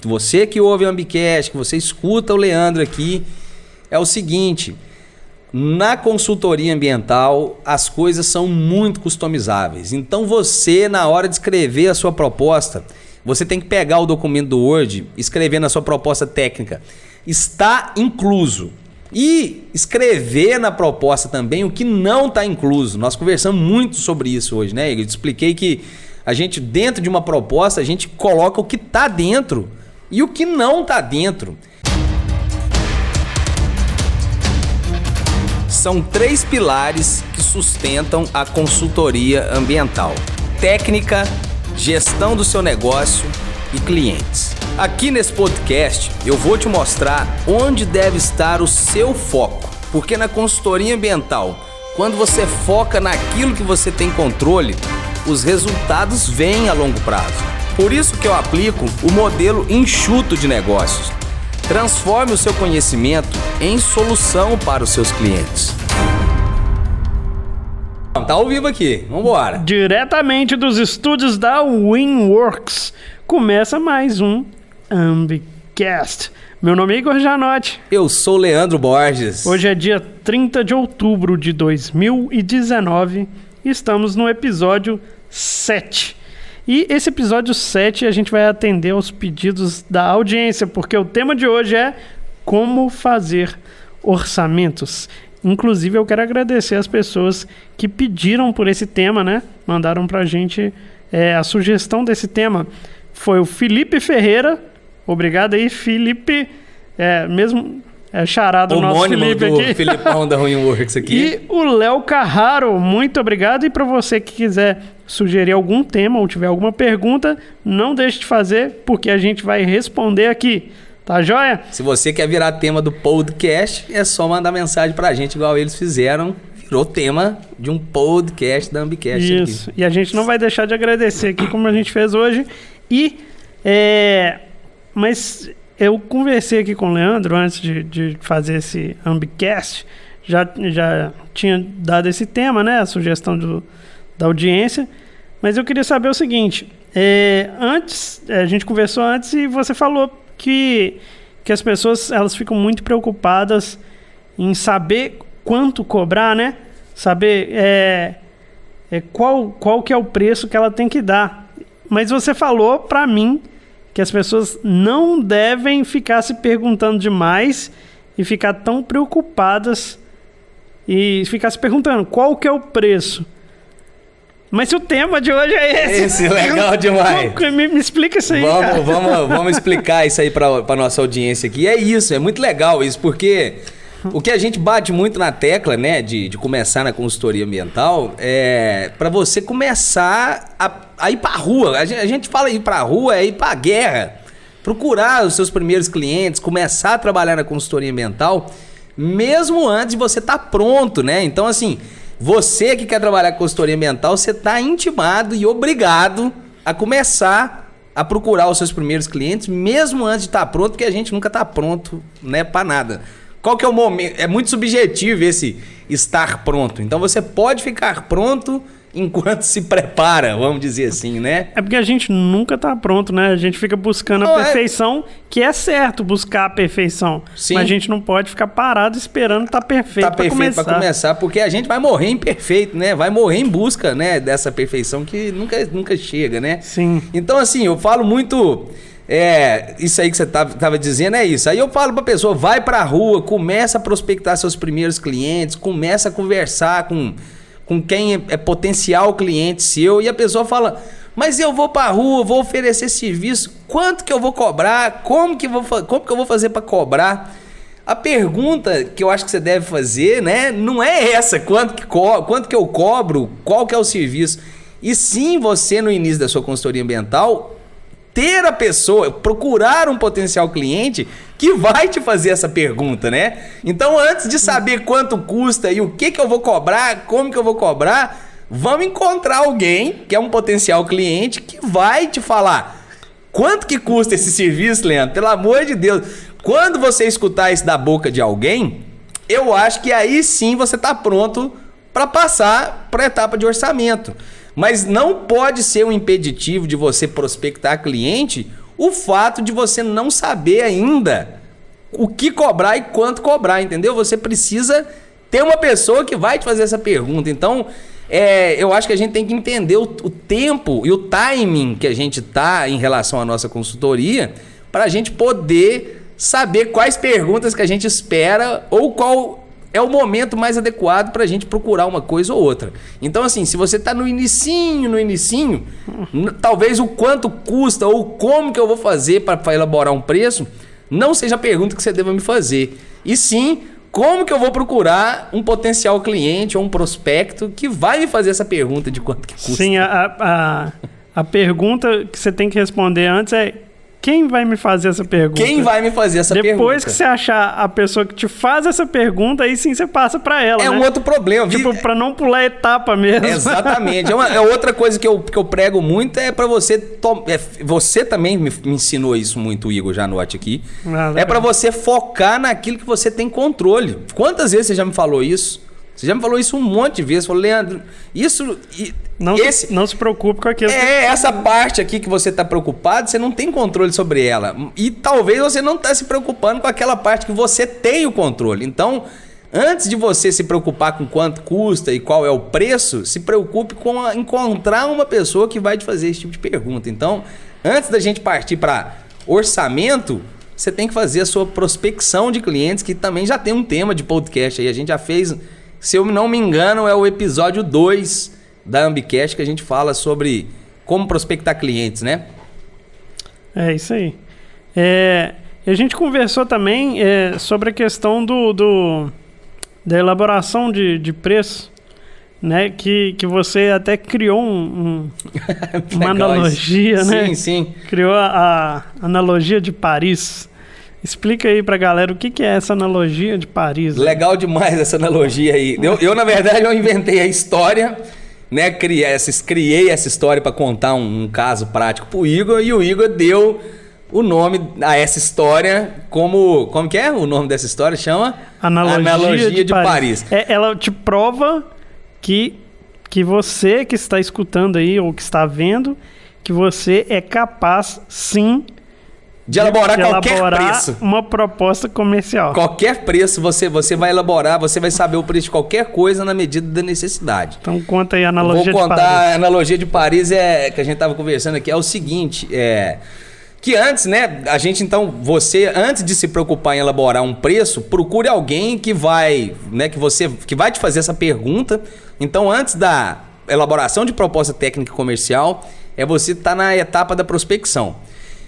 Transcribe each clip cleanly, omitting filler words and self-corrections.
Você que ouve o Ambicast, que você escuta o Leandro aqui, é o seguinte: na consultoria ambiental as coisas são muito customizáveis. Então você, na hora de escrever a sua proposta, você tem que pegar o documento do Word, escrever na sua proposta técnica, está incluso. E escrever na proposta também o que não está incluso. Nós conversamos muito sobre isso hoje, né, Igor? Eu te expliquei que a gente, dentro de uma proposta, a gente coloca o que está dentro e o que não está dentro. São 3 pilares que sustentam a consultoria ambiental: técnica, gestão do seu negócio e clientes. Aqui nesse podcast eu vou te mostrar onde deve estar o seu foco, porque na consultoria ambiental, quando você foca naquilo que você tem controle, os resultados vêm a longo prazo. Por isso que eu aplico o modelo enxuto de negócios. Transforme o seu conhecimento em solução para os seus clientes. Tá ao vivo aqui, vamos embora. Diretamente dos estúdios da Winworks, começa mais um Ambicast. Meu nome é Igor Janotti. Eu sou Leandro Borges. Hoje é dia 30 de outubro de 2019 e estamos no episódio 7. E esse episódio 7 a gente vai atender aos pedidos da audiência, porque o tema de hoje é como fazer orçamentos. Inclusive eu quero agradecer as pessoas que pediram por esse tema, né? Mandaram pra gente a sugestão desse tema. Foi o Felipe Ferreira. Obrigado aí, Felipe. Charado o nosso Felipe aqui. O Filipão da Winworks aqui. E o Léo Carraro, muito obrigado. E para você que quiser sugerir algum tema ou tiver alguma pergunta, não deixe de fazer, porque a gente vai responder aqui. Tá joia? Se você quer virar tema do podcast, é só mandar mensagem pra gente, igual eles fizeram. Virou tema de um podcast da Ambicast. Isso. Aqui. E a gente não vai deixar de agradecer aqui, como a gente fez hoje. Mas eu conversei aqui com o Leandro antes de fazer esse Ambicast. Já tinha dado esse tema, né? A sugestão da audiência. Mas eu queria saber o seguinte. A gente conversou antes e você falou que as pessoas elas ficam muito preocupadas em saber quanto cobrar, né? Saber qual que é o preço que ela tem que dar. Mas você falou para mim que as pessoas não devem ficar se perguntando demais e ficar tão preocupadas e ficar se perguntando qual que é o preço. Mas se o tema de hoje é esse... Esse, legal demais. Me explica isso aí, vamos explicar isso aí para nossa audiência aqui. É isso, é muito legal isso, porque o que a gente bate muito na tecla, né, de começar na consultoria ambiental, é para você começar a ir para a rua. A gente fala ir para a rua, é ir para a guerra. Procurar os seus primeiros clientes, começar a trabalhar na consultoria ambiental, mesmo antes de você estar pronto, né? Então, assim... Você que quer trabalhar com consultoria ambiental, você está intimado e obrigado a começar a procurar os seus primeiros clientes, mesmo antes de estar pronto, porque a gente nunca está pronto, né, para nada. Qual que é o momento? É muito subjetivo esse estar pronto. Então você pode ficar pronto enquanto se prepara, vamos dizer assim, né? É porque a gente nunca tá pronto, né? A gente fica buscando a perfeição, que é certo buscar a perfeição. Sim. Mas a gente não pode ficar parado esperando estar perfeito para começar. Para começar, porque a gente vai morrer imperfeito, né? Vai morrer em busca, né, dessa perfeição que nunca chega, né? Sim. Então, assim, eu falo muito... isso aí que você tava dizendo é isso. Aí eu falo pra pessoa, vai pra rua, começa a prospectar seus primeiros clientes, começa a conversar com quem é potencial cliente seu, e a pessoa fala, mas eu vou pra rua, vou oferecer serviço, quanto que eu vou cobrar, como que eu vou fazer pra cobrar? A pergunta que eu acho que você deve fazer, né, não é essa, quanto que eu cobro, qual que é o serviço, e sim você no início da sua consultoria ambiental ter a pessoa, procurar um potencial cliente que vai te fazer essa pergunta, né? Então, antes de saber quanto custa e o que eu vou cobrar, como que eu vou cobrar, vamos encontrar alguém que é um potencial cliente que vai te falar quanto que custa esse serviço, Leandro? Pelo amor de Deus. Quando você escutar isso da boca de alguém, eu acho que aí sim você está pronto para passar para a etapa de orçamento. Mas não pode ser um impeditivo de você prospectar cliente o fato de você não saber ainda o que cobrar e quanto cobrar, entendeu? Você precisa ter uma pessoa que vai te fazer essa pergunta. Então, eu acho que a gente tem que entender o tempo e o timing que a gente tá em relação à nossa consultoria para a gente poder saber quais perguntas que a gente espera ou qual é o momento mais adequado para a gente procurar uma coisa ou outra. Então, assim, se você tá no inicinho, talvez o quanto custa ou como que eu vou fazer para elaborar um preço não seja a pergunta que você deva me fazer. E sim, como que eu vou procurar um potencial cliente ou um prospecto que vai me fazer essa pergunta de quanto que custa? Sim, a pergunta que você tem que responder antes é: quem vai me fazer essa pergunta? Quem vai me fazer essa pergunta? Depois que você achar a pessoa que te faz essa pergunta, aí sim você passa para ela, né? Um outro problema. Tipo, para não pular etapa mesmo. Exatamente. É outra coisa que eu prego muito é para você... Você também me ensinou isso muito, Igor Janotti, aqui. É para você focar naquilo que você tem controle. Quantas vezes você já me falou isso? Você já me falou isso um monte de vezes. Falou, Leandro, isso... Não se preocupe com aquilo. Essa parte aqui que você está preocupado, você não tem controle sobre ela. E talvez você não está se preocupando com aquela parte que você tem o controle. Então, antes de você se preocupar com quanto custa e qual é o preço, se preocupe com encontrar uma pessoa que vai te fazer esse tipo de pergunta. Então, antes da gente partir para orçamento, você tem que fazer a sua prospecção de clientes, que também já tem um tema de podcast aí. A gente já fez, se eu não me engano, é o episódio 2 da Ambicast, que a gente fala sobre como prospectar clientes, né? É isso aí. A gente conversou também sobre a questão da elaboração de preço, né? Que você até criou uma analogia, isso. né? Sim, sim. Criou a analogia de Paris. Explica aí pra galera o que é essa analogia de Paris. Legal demais essa analogia aí. Eu na verdade, eu inventei a história, né? Criei essa história para contar um caso prático pro Igor, e o Igor deu o nome a essa história como que é o nome dessa história? Chama Analogia de Paris. Ela te prova que você que está escutando aí ou que está vendo, que você é capaz sim de elaborar qualquer preço. Uma proposta comercial. Qualquer preço você vai elaborar, você vai saber o preço de qualquer coisa na medida da necessidade. Então conta aí a analogia de Paris. Vou contar a analogia de Paris, que a gente estava conversando aqui, é o seguinte, que antes, né, a gente então, você, antes de se preocupar em elaborar um preço, procure alguém que vai, né, que vai te fazer essa pergunta. Então, antes da elaboração de proposta técnica comercial, você estar na etapa da prospecção.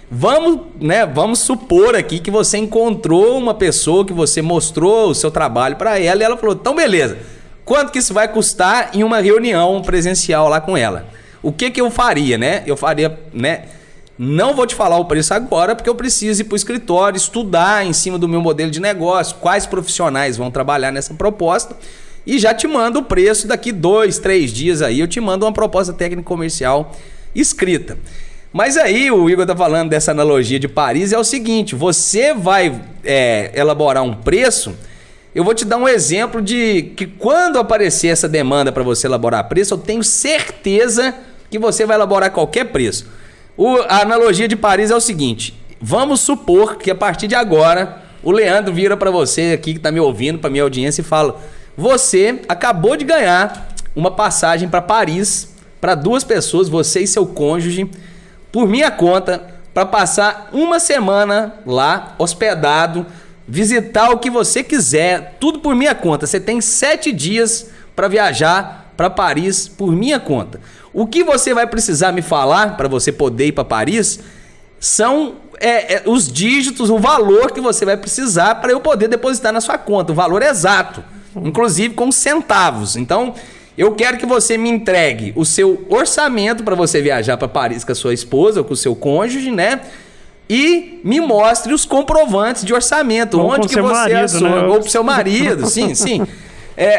Vamos supor aqui que você encontrou uma pessoa que você mostrou o seu trabalho para ela e ela falou, então beleza, quanto que isso vai custar em uma reunião presencial lá com ela? O que eu faria, né? Eu faria, né? Não vou te falar o preço agora porque eu preciso ir para o escritório, estudar em cima do meu modelo de negócio, quais profissionais vão trabalhar nessa proposta, e já te mando o preço daqui 2, 3 dias aí, eu te mando uma proposta técnica comercial escrita. Mas aí o Igor tá falando dessa analogia de Paris, é o seguinte, você vai elaborar um preço, eu vou te dar um exemplo de que quando aparecer essa demanda para você elaborar preço, eu tenho certeza que você vai elaborar qualquer preço. A analogia de Paris é o seguinte, vamos supor que a partir de agora, o Leandro vira para você aqui que tá me ouvindo, para minha audiência, e fala, você acabou de ganhar uma passagem para Paris, para 2 pessoas, você e seu cônjuge, por minha conta, para passar uma semana lá, hospedado, visitar o que você quiser, tudo por minha conta. Você tem 7 dias para viajar para Paris por minha conta. O que você vai precisar me falar para você poder ir para Paris são os dígitos, o valor que você vai precisar para eu poder depositar na sua conta, o valor exato, inclusive com centavos. Então, eu quero que você me entregue o seu orçamento para você viajar para Paris com a sua esposa ou com o seu cônjuge, né? E me mostre os comprovantes de orçamento, ou onde que você achou, né? Ou pro seu marido, sim.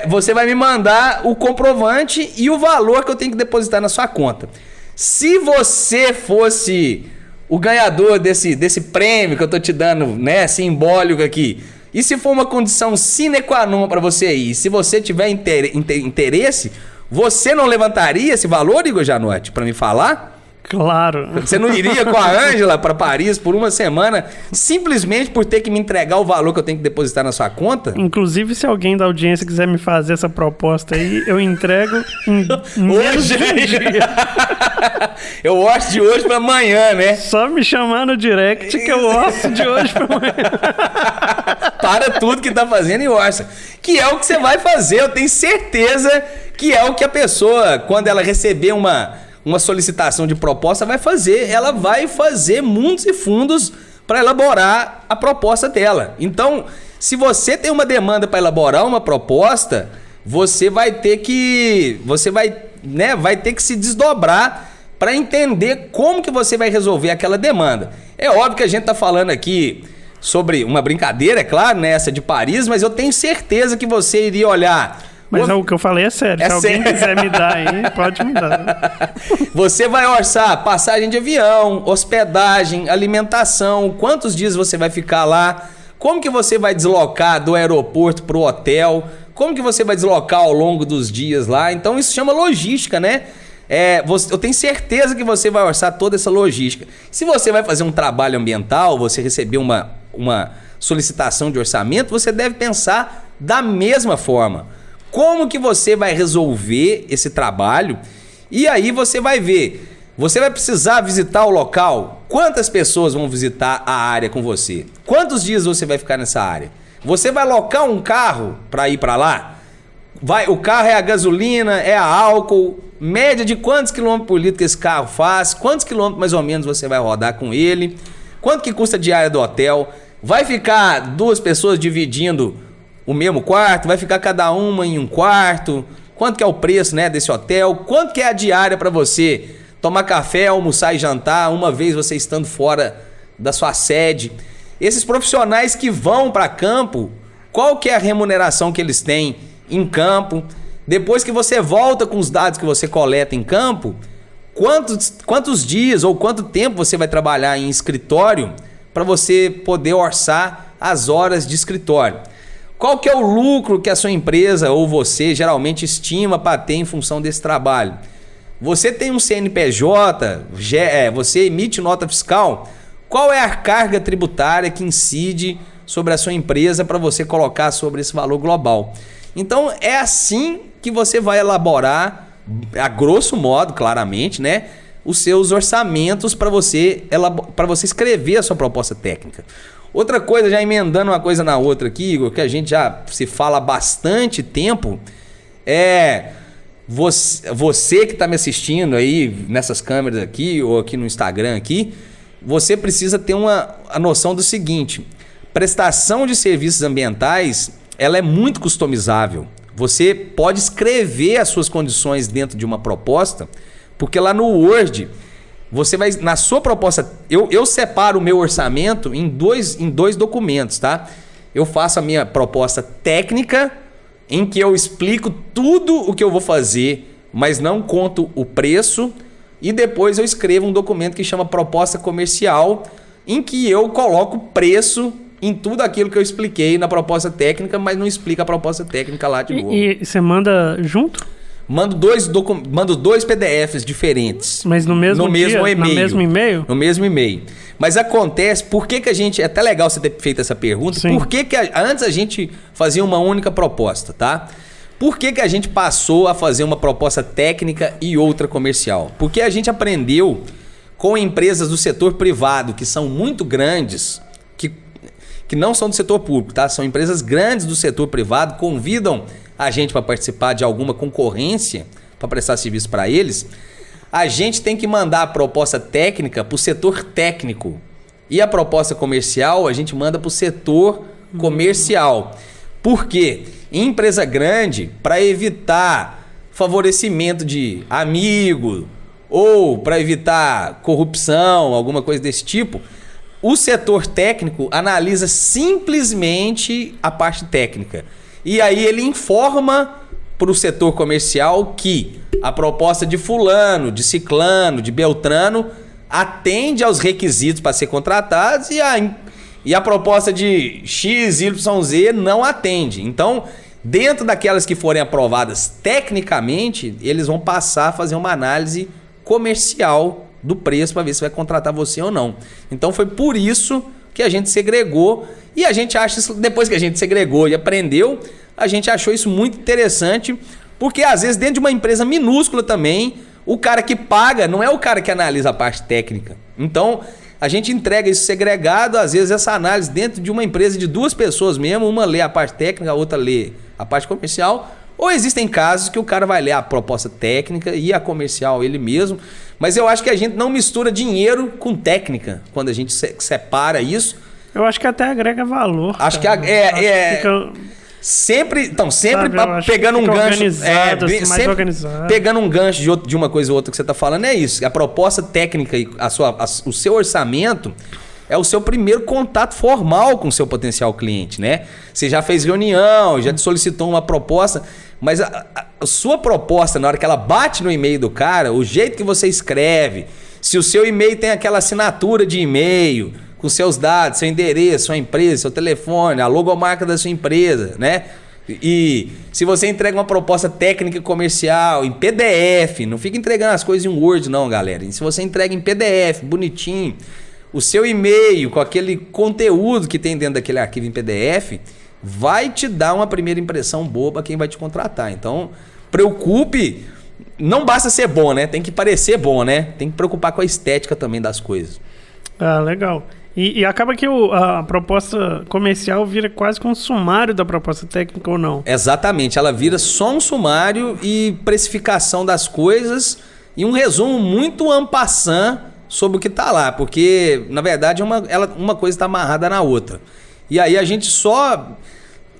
Você vai me mandar o comprovante e o valor que eu tenho que depositar na sua conta. Se você fosse o ganhador desse prêmio que eu tô te dando, né, simbólico aqui, e se for uma condição sine qua non para você ir, se você tiver interesse, você não levantaria esse valor, Igor Janotti, para me falar? Claro. Você não iria com a Ângela para Paris por uma semana simplesmente por ter que me entregar o valor que eu tenho que depositar na sua conta? Inclusive, se alguém da audiência quiser me fazer essa proposta aí, eu entrego em menos de um dia. Eu orço de hoje para amanhã, né? Só me chamar no direct que eu orço de hoje para amanhã. Para tudo que tá fazendo e orça. Que é o que você vai fazer, eu tenho certeza que é o que a pessoa, quando ela receber uma solicitação de proposta, vai fazer. Ela vai fazer mundos e fundos para elaborar a proposta dela. Então, se você tem uma demanda para elaborar uma proposta, você vai ter que se desdobrar para entender como que você vai resolver aquela demanda. É óbvio que a gente tá falando aqui sobre uma brincadeira, é claro, né, essa de Paris, mas eu tenho certeza que você iria olhar. Mas o que eu falei é sério. Se alguém quiser me dar aí, pode me dar. Você vai orçar passagem de avião, hospedagem, alimentação, quantos dias você vai ficar lá, como que você vai deslocar do aeroporto pro hotel, como que você vai deslocar ao longo dos dias lá. Então isso chama logística, né? Eu tenho certeza que você vai orçar toda essa logística. Se você vai fazer um trabalho ambiental, você receber uma solicitação de orçamento, você deve pensar da mesma forma. Como que você vai resolver esse trabalho? E aí você vai ver. Você vai precisar visitar o local? Quantas pessoas vão visitar a área com você? Quantos dias você vai ficar nessa área? Você vai alocar um carro para ir para lá? O carro é a gasolina, é a álcool, média de quantos quilômetros por litro que esse carro faz, quantos quilômetros mais ou menos você vai rodar com ele, quanto que custa a diária do hotel, vai ficar duas pessoas dividindo o mesmo quarto, vai ficar cada uma em um quarto, quanto que é o preço, né, desse hotel, quanto que é a diária para você tomar café, almoçar e jantar, uma vez você estando fora da sua sede. Esses profissionais que vão para campo, qual que é a remuneração que eles têm em campo? Depois que você volta com os dados que você coleta em campo, quantos dias ou quanto tempo você vai trabalhar em escritório para você poder orçar as horas de escritório? Qual que é o lucro que a sua empresa ou você geralmente estima para ter em função desse trabalho? Você tem um CNPJ, você emite nota fiscal, qual é a carga tributária que incide sobre a sua empresa para você colocar sobre esse valor global? Então é assim que você vai elaborar, a grosso modo, claramente, né, os seus orçamentos para você escrever a sua proposta técnica. Outra coisa, já emendando uma coisa na outra aqui, Igor, que a gente já se fala há bastante tempo, você que está me assistindo aí nessas câmeras aqui ou aqui no Instagram aqui, você precisa ter a noção do seguinte: prestação de serviços ambientais, ela é muito customizável. Você pode escrever as suas condições dentro de uma proposta, porque lá no Word você vai, na sua proposta, eu separo o meu orçamento em dois documentos, tá? Eu faço a minha proposta técnica, em que eu explico tudo o que eu vou fazer, mas não conto o preço, e depois eu escrevo um documento que chama proposta comercial, em que eu coloco preço em tudo aquilo que eu expliquei na proposta técnica, mas não explica a proposta técnica lá de novo. E você manda junto? Mando dois PDFs diferentes. Mas no mesmo e-mail? No mesmo e-mail? No mesmo e-mail. Mas acontece, por que a gente... É até legal você ter feito essa pergunta. Sim. Por que antes a gente fazia uma única proposta, tá? Por que a gente passou a fazer uma proposta técnica e outra comercial? Porque a gente aprendeu com empresas do setor privado, que são muito grandes, que não são do setor público, tá? São empresas grandes do setor privado, convidam a gente para participar de alguma concorrência, para prestar serviço para eles. A gente tem que mandar a proposta técnica para o setor técnico. E a proposta comercial a gente manda para o setor comercial. Por quê? Em empresa grande, para evitar favorecimento de amigo ou para evitar corrupção, alguma coisa desse tipo, o setor técnico analisa simplesmente a parte técnica. E aí ele informa para o setor comercial que a proposta de fulano, de ciclano, de beltrano atende aos requisitos para ser contratados e a proposta de X, Y, Z não atende. Então, dentro daquelas que forem aprovadas tecnicamente, eles vão passar a fazer uma análise comercial do preço para ver se vai contratar você ou não. Então foi por isso que a gente segregou e a gente acha isso, depois que a gente segregou e aprendeu, a gente achou isso muito interessante, porque às vezes dentro de uma empresa minúscula também, o cara que paga não é o cara que analisa a parte técnica. Então a gente entrega isso segregado, às vezes essa análise dentro de uma empresa de 2 pessoas mesmo, uma lê a parte técnica, a outra lê a parte comercial, ou existem casos que o cara vai ler a proposta técnica e a comercial ele mesmo, mas eu acho que a gente não mistura dinheiro com técnica quando a gente separa isso. Eu acho que até agrega valor. Acho cara. que Fica... Sempre Sabe, pegando um gancho, assim, mais organizado. Pegando um gancho de uma coisa ou outra que você está falando, é isso. A proposta técnica e o seu orçamento é o seu primeiro contato formal com o seu potencial cliente, né? Você já fez reunião, já te solicitou uma proposta, mas a sua proposta, na hora que ela bate no e-mail do cara, o jeito que você escreve, se o seu e-mail tem aquela assinatura de e-mail, com seus dados, seu endereço, sua empresa, seu telefone, a logomarca da sua empresa, né? E se você entrega uma proposta técnica e comercial em PDF, não fica entregando as coisas em Word não, galera. E se você entrega em PDF, bonitinho, o seu e-mail com aquele conteúdo que tem dentro daquele arquivo em PDF, vai te dar uma primeira impressão boa para quem vai te contratar. Então, preocupe, não basta ser bom, né? Tem que parecer bom, né? Tem que preocupar com a estética também das coisas. Ah, legal. E acaba que a proposta comercial vira quase que um sumário da proposta técnica ou não? Exatamente, ela vira só um sumário e precificação das coisas e um resumo muito en passant sobre o que está lá, porque na verdade uma coisa está amarrada na outra. E aí a gente só...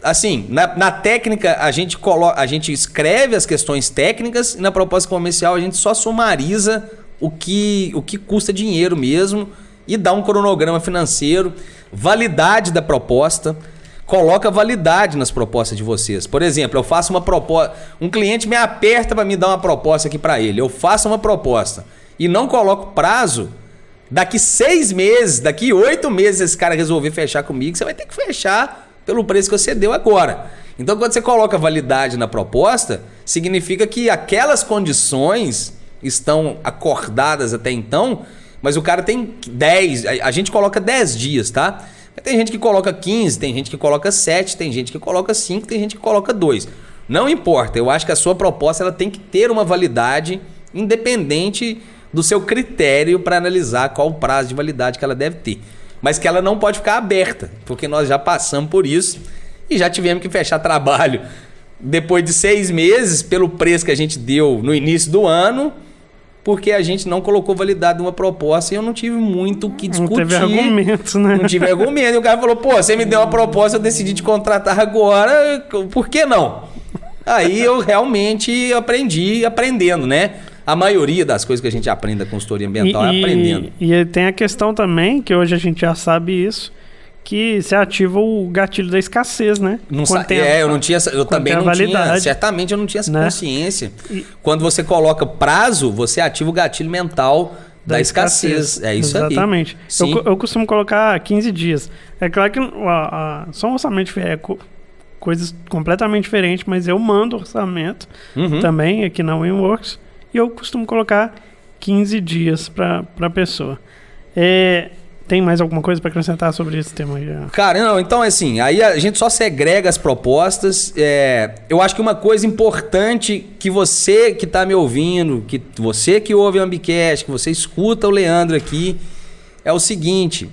Assim, na técnica a gente escreve as questões técnicas e na proposta comercial a gente só sumariza o que custa dinheiro mesmo e dá um cronograma financeiro, validade da proposta, coloca validade nas propostas de vocês. Por exemplo, eu faço uma proposta, um cliente me aperta para me dar uma proposta aqui para ele, eu faço uma proposta e não coloco prazo, daqui 6 meses, daqui 8 meses esse cara resolver fechar comigo, você vai ter que fechar pelo preço que você deu agora. Então quando você coloca validade na proposta, significa que aquelas condições estão acordadas até então, mas o cara tem 10, a gente coloca 10 dias, tá? Tem gente que coloca 15, tem gente que coloca 7, tem gente que coloca 5, tem gente que coloca 2. Não importa, eu acho que a sua proposta ela tem que ter uma validade independente do seu critério para analisar qual o prazo de validade que ela deve ter. Mas que ela não pode ficar aberta, porque nós já passamos por isso e já tivemos que fechar trabalho depois de 6 meses pelo preço que a gente deu no início do ano, porque a gente não colocou validade numa proposta e eu não tive muito o que discutir. Não teve argumento, né? Não tive argumento. E o cara falou, pô, você me deu uma proposta, eu decidi te contratar agora, por que não? Aí eu realmente aprendi aprendendo, né? A maioria das coisas que a gente aprende da consultoria ambiental é aprendendo. E tem a questão também, que hoje a gente já sabe isso, que se ativa o gatilho da escassez, né? Eu também não tinha, certamente eu não tinha essa consciência. Quando você coloca prazo, você ativa o gatilho mental da escassez. É isso aí. Exatamente. Eu costumo colocar 15 dias. É claro que só um orçamento coisas completamente diferentes, mas eu mando orçamento também aqui na Winworks e eu costumo colocar 15 dias para a pessoa. Tem mais alguma coisa para acrescentar sobre esse tema aí? Cara, não, então assim, aí a gente só segrega as propostas. Eu acho que uma coisa importante que você que está me ouvindo, que você que ouve o Ambicast, que você escuta o Leandro aqui, é o seguinte: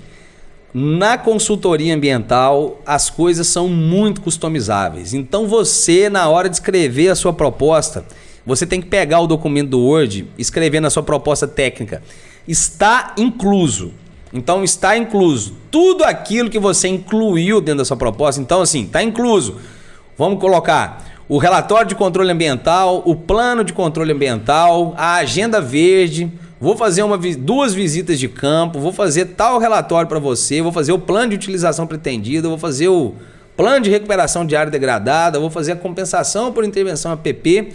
na consultoria ambiental as coisas são muito customizáveis. Então você, na hora de escrever a sua proposta, você tem que pegar o documento do Word, escrever na sua proposta técnica. Está incluso. Então está incluso tudo aquilo que você incluiu dentro da sua proposta. Então assim, está incluso. Vamos colocar o relatório de controle ambiental, o plano de controle ambiental, a agenda verde. Vou fazer 2 visitas de campo, vou fazer tal relatório para você, vou fazer o plano de utilização pretendida, vou fazer o plano de recuperação de área degradada, vou fazer a compensação por intervenção APP.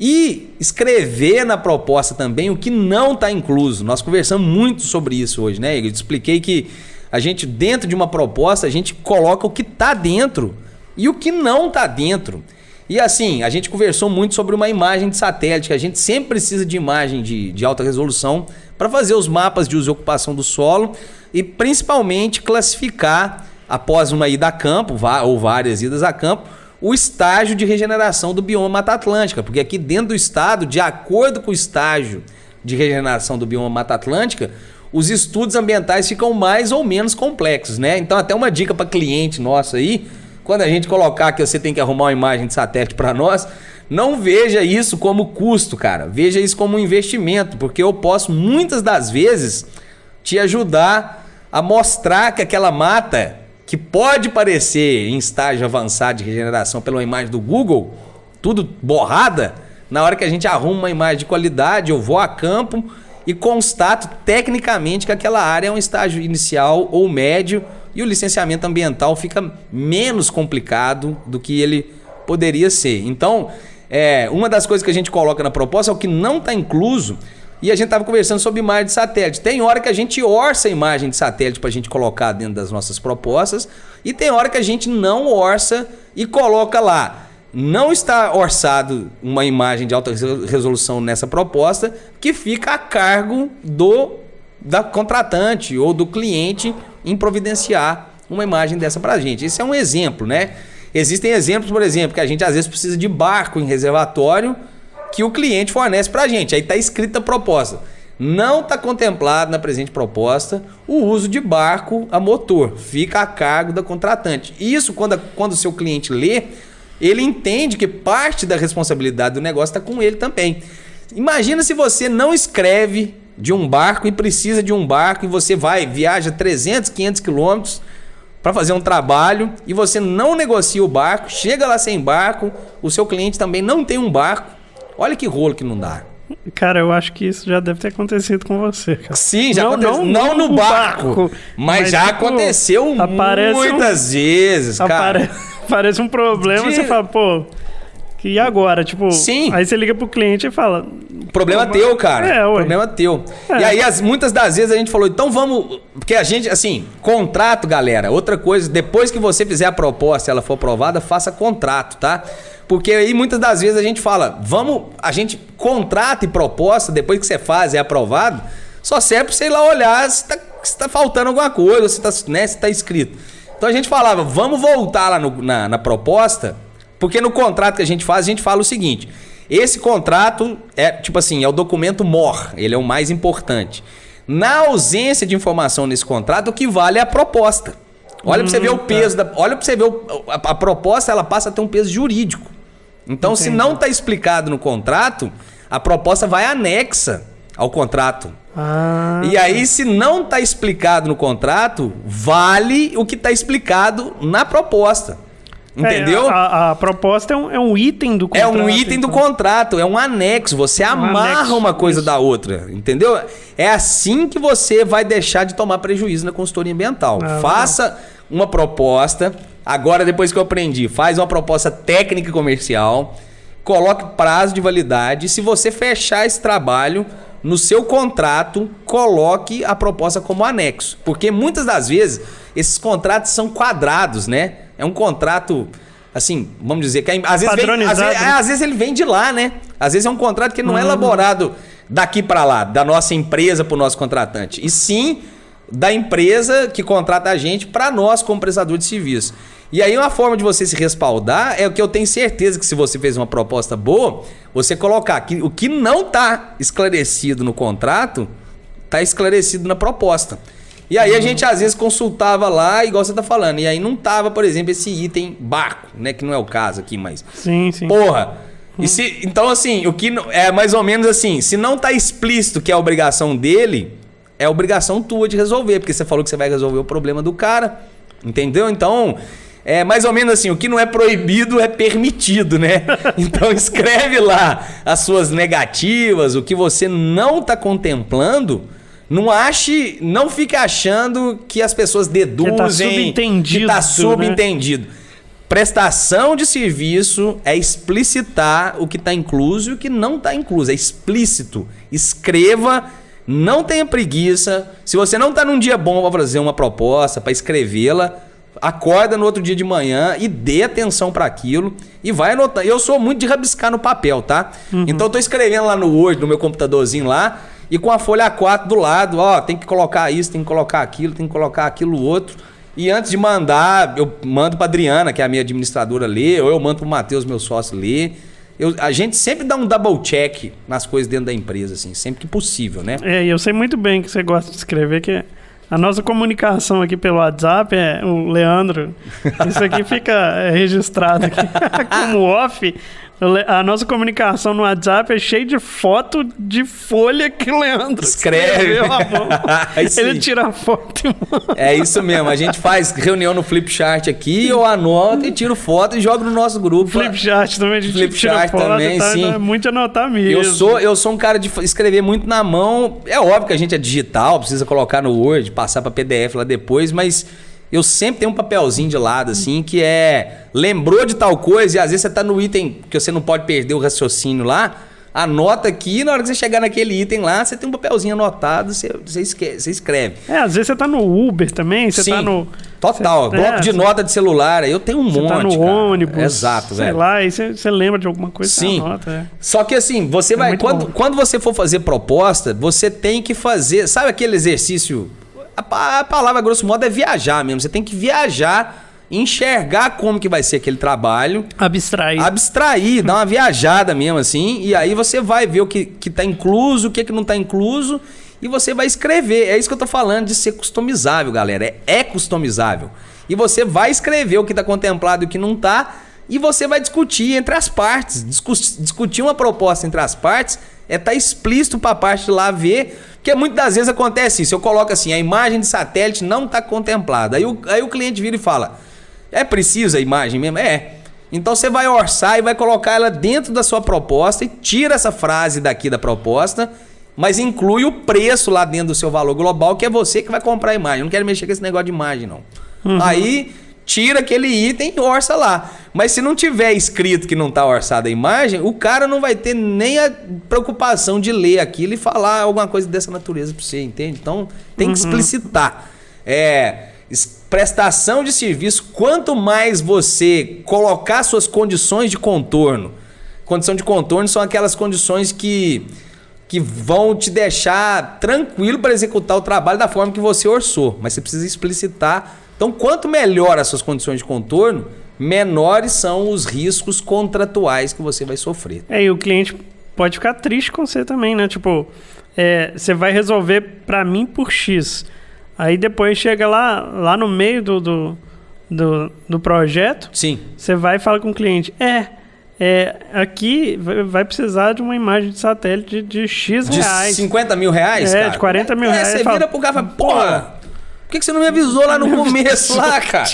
E escrever na proposta também o que não está incluso. Nós conversamos muito sobre isso hoje, né, Igor? Eu te expliquei que a gente, dentro de uma proposta, a gente coloca o que está dentro e o que não está dentro. E assim, a gente conversou muito sobre uma imagem de satélite, que a gente sempre precisa de imagem de alta resolução para fazer os mapas de uso e ocupação do solo e principalmente classificar, após uma ida a campo, ou várias idas a campo, o estágio de regeneração do bioma Mata Atlântica. Porque aqui dentro do estado, de acordo com o estágio de regeneração do bioma Mata Atlântica, os estudos ambientais ficam mais ou menos complexos, né? Então até uma dica para cliente nosso aí, quando a gente colocar que você tem que arrumar uma imagem de satélite para nós, não veja isso como custo, cara. Veja isso como um investimento, porque eu posso muitas das vezes te ajudar a mostrar que aquela mata, que pode parecer em estágio avançado de regeneração pela imagem do Google, tudo borrada, na hora que a gente arruma uma imagem de qualidade, eu vou a campo e constato tecnicamente que aquela área é um estágio inicial ou médio e o licenciamento ambiental fica menos complicado do que ele poderia ser. Então, uma das coisas que a gente coloca na proposta é o que não está incluso, e a gente estava conversando sobre imagem de satélite. Tem hora que a gente orça a imagem de satélite para a gente colocar dentro das nossas propostas, e tem hora que a gente não orça e coloca lá. Não está orçado uma imagem de alta resolução nessa proposta, que fica a cargo da contratante ou do cliente em providenciar uma imagem dessa para a gente. Esse é um exemplo, né? Existem exemplos, por exemplo, que a gente às vezes precisa de barco em reservatório que o cliente fornece para a gente. Aí está escrita a proposta. Não está contemplado na presente proposta o uso de barco a motor. Fica a cargo da contratante. Isso, quando o seu cliente lê, ele entende que parte da responsabilidade do negócio está com ele também. Imagina se você não escreve de um barco e precisa de um barco e você viaja 300, 500 quilômetros para fazer um trabalho e você não negocia o barco, chega lá sem barco, o seu cliente também não tem um barco. Olha que rolo que não dá. Cara, eu acho que isso já deve ter acontecido com você, cara. Sim, já aconteceu. Não no barco, mas já tipo, aconteceu muitas vezes, cara. Aparece um problema e você fala, pô, e agora? Tipo, sim. Aí você liga pro cliente e fala... Problema teu, cara. Problema teu. E aí, muitas das vezes a gente falou, então vamos... Porque a gente, assim, contrato, galera. Outra coisa, depois que você fizer a proposta e ela for aprovada, faça contrato, tá? Porque aí muitas das vezes a gente fala, a gente contrata e proposta, depois que você faz e é aprovado, só serve pra você ir lá olhar se tá faltando alguma coisa, se tá escrito. Então a gente falava, vamos voltar lá na proposta, porque no contrato que a gente fala o seguinte, esse contrato é tipo assim, é o documento MOR, ele é o mais importante. Na ausência de informação nesse contrato, o que vale é a proposta. Olha pra você ver o peso olha pra você ver a proposta, ela passa a ter um peso jurídico. Então, se não está explicado no contrato, a proposta vai anexa ao contrato. E aí, se não está explicado no contrato, vale o que está explicado na proposta. Entendeu? A proposta é um item do contrato. É um item do contrato, é um anexo. Você amarra uma coisa da outra. Entendeu? É assim que você vai deixar de tomar prejuízo na consultoria ambiental. Faça uma proposta. Agora, depois que eu aprendi, faz uma proposta técnica e comercial, coloque prazo de validade. Se você fechar esse trabalho, no seu contrato, coloque a proposta como anexo. Porque muitas das vezes, esses contratos são quadrados, né? É um contrato, assim, vamos dizer, que às vezes ele vem de lá, né? Às vezes é um contrato que não é elaborado daqui para lá, da nossa empresa para o nosso contratante. E sim da empresa que contrata a gente para nós como prestador de serviço. E aí uma forma de você se respaldar é o que eu tenho certeza que se você fez uma proposta boa, você colocar que o que não está esclarecido no contrato, está esclarecido na proposta. E aí a gente às vezes consultava lá, igual você está falando, e aí não tava, por exemplo, esse item barco, né? Que não é o caso aqui, mas... Sim, sim. Porra! Então assim, o que é mais ou menos assim, se não está explícito que é a obrigação dele, é obrigação tua de resolver, porque você falou que você vai resolver o problema do cara, entendeu? Então... É mais ou menos assim, o que não é proibido é permitido, né? Então escreve lá as suas negativas, o que você não está contemplando. Não fique achando que as pessoas deduzem que está subentendido. Né? Prestação de serviço é explicitar o que está incluso e o que não está incluso. É explícito. Escreva, não tenha preguiça. Se você não está num dia bom para fazer uma proposta, para escrevê-la, acorda no outro dia de manhã e dê atenção para aquilo e vai anotando. Eu sou muito de rabiscar no papel, tá? Então eu tô escrevendo lá no Word, no meu computadorzinho lá, e com a folha A4 do lado, ó, tem que colocar isso, tem que colocar aquilo, tem que colocar aquilo outro. E antes de mandar, eu mando pra Adriana, que é a minha administradora, ler, ou eu mando pro Matheus, meu sócio, ler. A gente sempre dá um double check nas coisas dentro da empresa, assim, sempre que possível, né? E eu sei muito bem que você gosta de escrever, que a nossa comunicação aqui pelo WhatsApp é o Leandro. Isso aqui fica registrado aqui como off. A nossa comunicação no WhatsApp é cheia de foto de folha que o Leandro escreveu à mão. Ele tira a foto e manda. É isso mesmo. A gente faz reunião no Flipchart aqui, eu anoto e tiro foto e jogo no nosso grupo. Flipchart também, a gente tira foto também, tá? Sim. É muito anotar mesmo. Eu sou um cara de escrever muito na mão. É óbvio que a gente é digital, precisa colocar no Word, passar para PDF lá depois, mas eu sempre tenho um papelzinho de lado, assim, que lembrou de tal coisa, e às vezes você tá no item que você não pode perder o raciocínio lá, anota aqui, e na hora que você chegar naquele item lá, você tem um papelzinho anotado, você escreve. Às vezes você tá no Uber também, você tá no... Total, bloco de nota de celular, eu tenho um monte, tá no ônibus, exato, sei velho. lá, aí você lembra de alguma coisa, sim. Você anota. Só que assim, você vai... Quando você for fazer proposta, você tem que fazer... Sabe aquele exercício... A palavra, grosso modo, é viajar mesmo. Você tem que viajar, enxergar como que vai ser aquele trabalho. Abstrair, dar uma viajada mesmo, assim. E aí você vai ver o que tá incluso, o que não tá incluso. E você vai escrever. É isso que eu tô falando de ser customizável, galera. É customizável. E você vai escrever o que tá contemplado e o que não tá. E você vai discutir entre as partes. Discutir uma proposta entre as partes tá explícito para a parte de lá ver. Porque muitas das vezes acontece isso. Eu coloco assim, a imagem de satélite não está contemplada. Aí o cliente vira e fala, é preciso a imagem mesmo? Então você vai orçar e vai colocar ela dentro da sua proposta e tira essa frase daqui da proposta, mas inclui o preço lá dentro do seu valor global, que é você que vai comprar a imagem. Eu não quero mexer com esse negócio de imagem, não. Aí tira aquele item e orça lá. Mas se não tiver escrito que não está orçada a imagem, o cara não vai ter nem a preocupação de ler aquilo e falar alguma coisa dessa natureza para você, entende? Então tem que explicitar. Prestação de serviço, quanto mais você colocar suas condições de contorno. Condição de contorno são aquelas condições que vão te deixar tranquilo para executar o trabalho da forma que você orçou. Mas você precisa explicitar. Então, quanto melhor as suas condições de contorno, menores são os riscos contratuais que você vai sofrer. E o cliente pode ficar triste com você também, né? Tipo, você vai resolver para mim por X. Aí depois chega lá no meio do projeto, sim, você vai e fala com o cliente, aqui vai precisar de uma imagem de satélite de X reais. De 50 mil reais, cara? De 40 mil reais. Você vira pro cara e fala, porra... Por que você não me avisou lá no começo, lá, cara?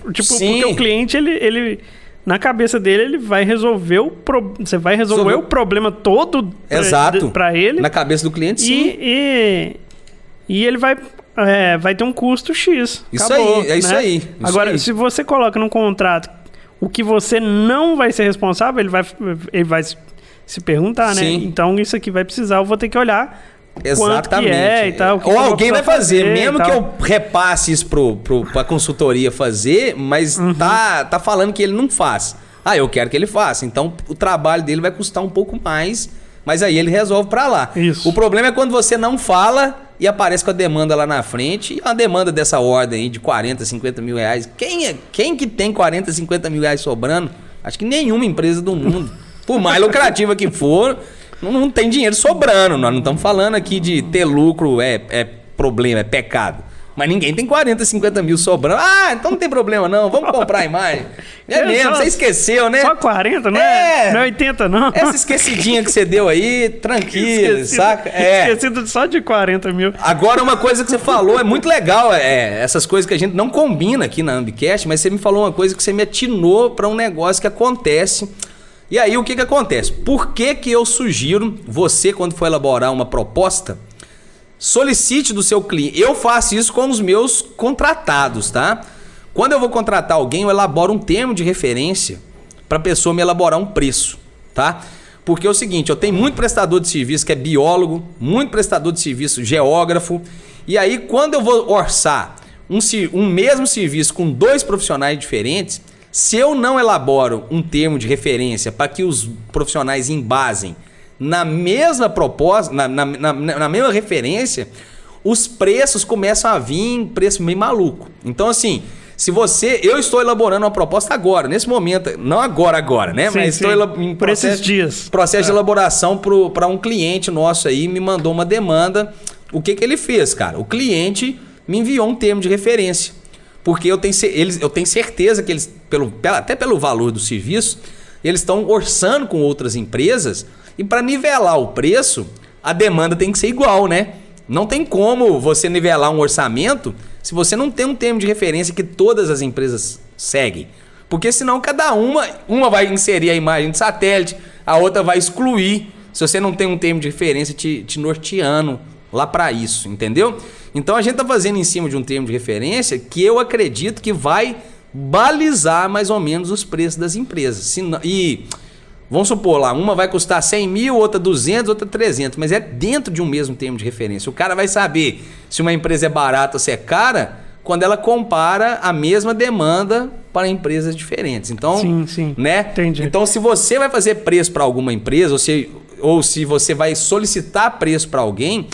Porque o cliente, ele na cabeça dele, ele vai resolver você vai resolver o problema todo para ele. Na cabeça do cliente, sim. E ele vai ter um custo X. Isso Acabou, aí, isso aí. Agora, se você coloca num contrato o que você não vai ser responsável, ele vai se perguntar, né? Sim. Então, isso aqui vai precisar, eu vou ter que olhar... Exatamente. E tal, ou alguém vai fazer, mesmo que eu repasse isso pra consultoria fazer, mas tá falando que ele não faz. Eu quero que ele faça. Então o trabalho dele vai custar um pouco mais, mas aí ele resolve pra lá. Isso. O problema é quando você não fala e aparece com a demanda lá na frente, e uma demanda dessa ordem aí de 40, 50 mil reais. Quem que tem 40, 50 mil reais sobrando? Acho que nenhuma empresa do mundo. Por mais lucrativa que for... Não tem dinheiro sobrando. Nós não estamos falando aqui de ter lucro é problema, é pecado. Mas ninguém tem 40, 50 mil sobrando. Então não tem problema não, vamos comprar a imagem. Mesmo, você esqueceu, né? Só 40, não é 80 não. Essa esquecidinha que você deu aí, tranquilo, saca? Esquecido só de 40 mil. Agora uma coisa que você falou é muito legal, essas coisas que a gente não combina aqui na Ambicast, mas você me falou uma coisa que você me atinou para um negócio que acontece. E aí o que acontece? Por que eu sugiro você, quando for elaborar uma proposta, solicite do seu cliente. Eu faço isso com os meus contratados, tá? Quando eu vou contratar alguém, eu elaboro um termo de referência para a pessoa me elaborar um preço, tá? Porque é o seguinte, eu tenho muito prestador de serviço que é biólogo, muito prestador de serviço geógrafo, e aí quando eu vou orçar um mesmo serviço com 2 profissionais diferentes, se eu não elaboro um termo de referência para que os profissionais embasem na mesma proposta, na mesma referência, os preços começam a vir em preço meio maluco. Então, assim, eu estou elaborando uma proposta agora, nesse momento, não agora, né? Sim, mas sim. estou em por esses dias. Processo de elaboração para um cliente nosso aí, me mandou uma demanda. O que ele fez, cara? O cliente me enviou um termo de referência. Porque eu tenho certeza que eles, até pelo valor do serviço, eles estão orçando com outras empresas e para nivelar o preço, a demanda tem que ser igual, né? Não tem como você nivelar um orçamento se você não tem um termo de referência que todas as empresas seguem. Porque senão cada uma vai inserir a imagem de satélite, a outra vai excluir, se você não tem um termo de referência te norteando lá para isso, entendeu? Então a gente está fazendo em cima de um termo de referência que eu acredito que vai balizar mais ou menos os preços das empresas. E vamos supor lá, uma vai custar 100 mil, outra 200, outra 300, mas é dentro de um mesmo termo de referência. O cara vai saber se uma empresa é barata ou se é cara quando ela compara a mesma demanda para empresas diferentes. Então, sim. Né? Entendi. Então, se você vai fazer preço para alguma empresa ou se você vai solicitar preço para alguém,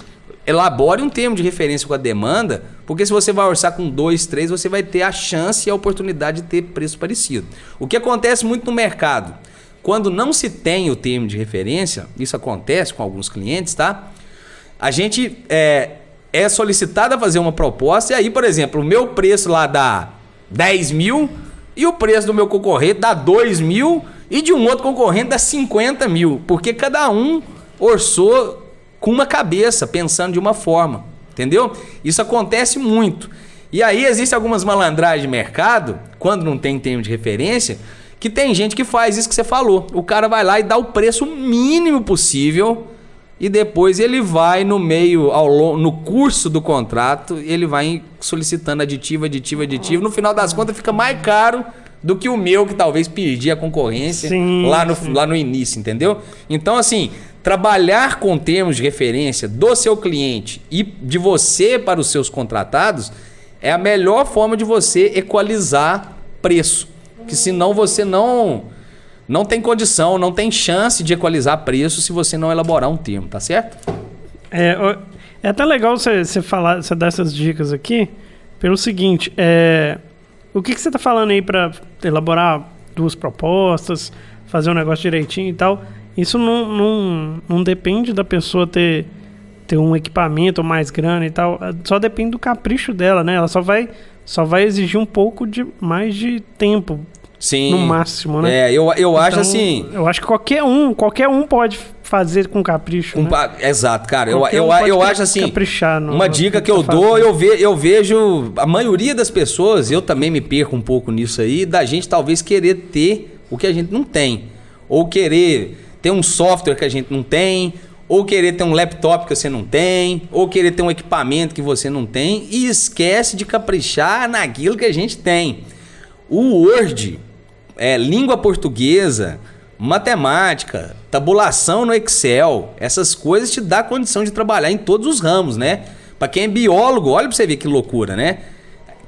elabore um termo de referência com a demanda, porque se você vai orçar com 2, 3, você vai ter a chance e a oportunidade de ter preço parecido. O que acontece muito no mercado, quando não se tem o termo de referência, isso acontece com alguns clientes, tá? A gente é solicitado a fazer uma proposta e aí, por exemplo, o meu preço lá dá 10 mil e o preço do meu concorrente dá 2 mil e de um outro concorrente dá 50 mil, porque cada um orçou com uma cabeça, pensando de uma forma, entendeu? Isso acontece muito. E aí existem algumas malandragens de mercado, quando não tem termo de referência, que tem gente que faz isso que você falou. O cara vai lá e dá o preço mínimo possível e depois ele vai no no curso do contrato, ele vai solicitando aditivo. No final das contas fica mais caro do que o meu, que talvez perdia a concorrência lá no início, entendeu? Então, assim, trabalhar com termos de referência do seu cliente e de você para os seus contratados é a melhor forma de você equalizar preço. Porque senão você não tem condição, não tem chance de equalizar preço se você não elaborar um termo, tá certo? É até legal você dar essas dicas aqui, pelo seguinte, o que você está falando aí para elaborar 2 propostas, fazer um negócio direitinho e tal, isso não depende da pessoa ter um equipamento mais grande e tal, só depende do capricho dela, né? Ela só vai exigir um pouco mais de tempo. Sim. No máximo, né? Eu acho assim... Eu acho que qualquer um pode fazer com capricho, né? Exato, cara. Eu acho assim... Caprichar uma dica que eu dou, eu vejo... A maioria das pessoas, eu também me perco um pouco nisso aí, da gente talvez querer ter o que a gente não tem. Ou querer ter um software que a gente não tem, ou querer ter um laptop que você não tem, ou querer ter um equipamento que você não tem, e esquece de caprichar naquilo que a gente tem. O Word... língua portuguesa, matemática, tabulação no Excel, essas coisas te dá condição de trabalhar em todos os ramos, né? Para quem é biólogo, olha para você ver que loucura, né?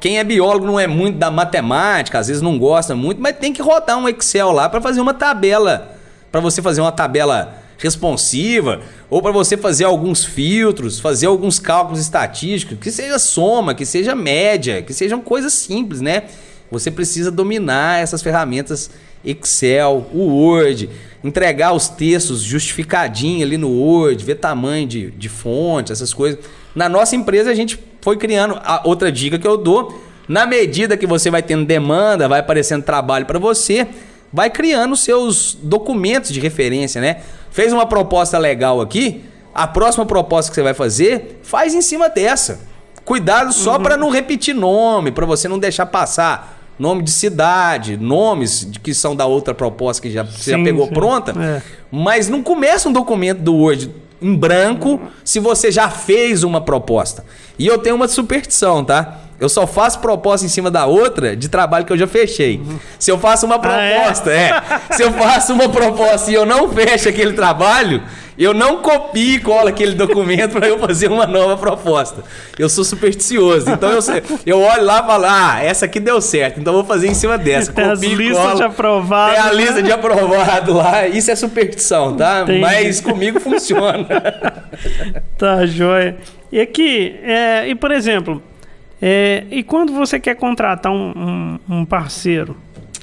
Quem é biólogo não é muito da matemática, às vezes não gosta muito, mas tem que rodar um Excel lá para fazer uma tabela, para você fazer uma tabela responsiva, ou para você fazer alguns filtros, fazer alguns cálculos estatísticos, que seja soma, que seja média, que sejam coisas simples, né? Você precisa dominar essas ferramentas Excel, o Word, entregar os textos justificadinho ali no Word, ver tamanho de fonte, essas coisas. Na nossa empresa a gente foi criando, outra dica que eu dou, na medida que você vai tendo demanda, vai aparecendo trabalho para você, vai criando seus documentos de referência, né? Fez uma proposta legal aqui, a próxima proposta que você vai fazer, faz em cima dessa. Cuidado só para não repetir nome, para você não deixar passar nome de cidade, nomes que são da outra proposta que você já pegou pronta. Mas não começa um documento do Word em branco se você já fez uma proposta. E eu tenho uma superstição, tá? Eu só faço proposta em cima da outra de trabalho que eu já fechei. Se eu faço uma proposta, se eu faço uma proposta e eu não fecho aquele trabalho, eu não copio e colo aquele documento para eu fazer uma nova proposta. Eu sou supersticioso. Então eu olho lá e falo, essa aqui deu certo, então eu vou fazer em cima dessa. Tem as listas de aprovado. Tem a lista de aprovado lá. Isso é superstição, tá? Entendi. Mas comigo funciona. Tá, joia. E aqui, e por exemplo, e quando você quer contratar um parceiro?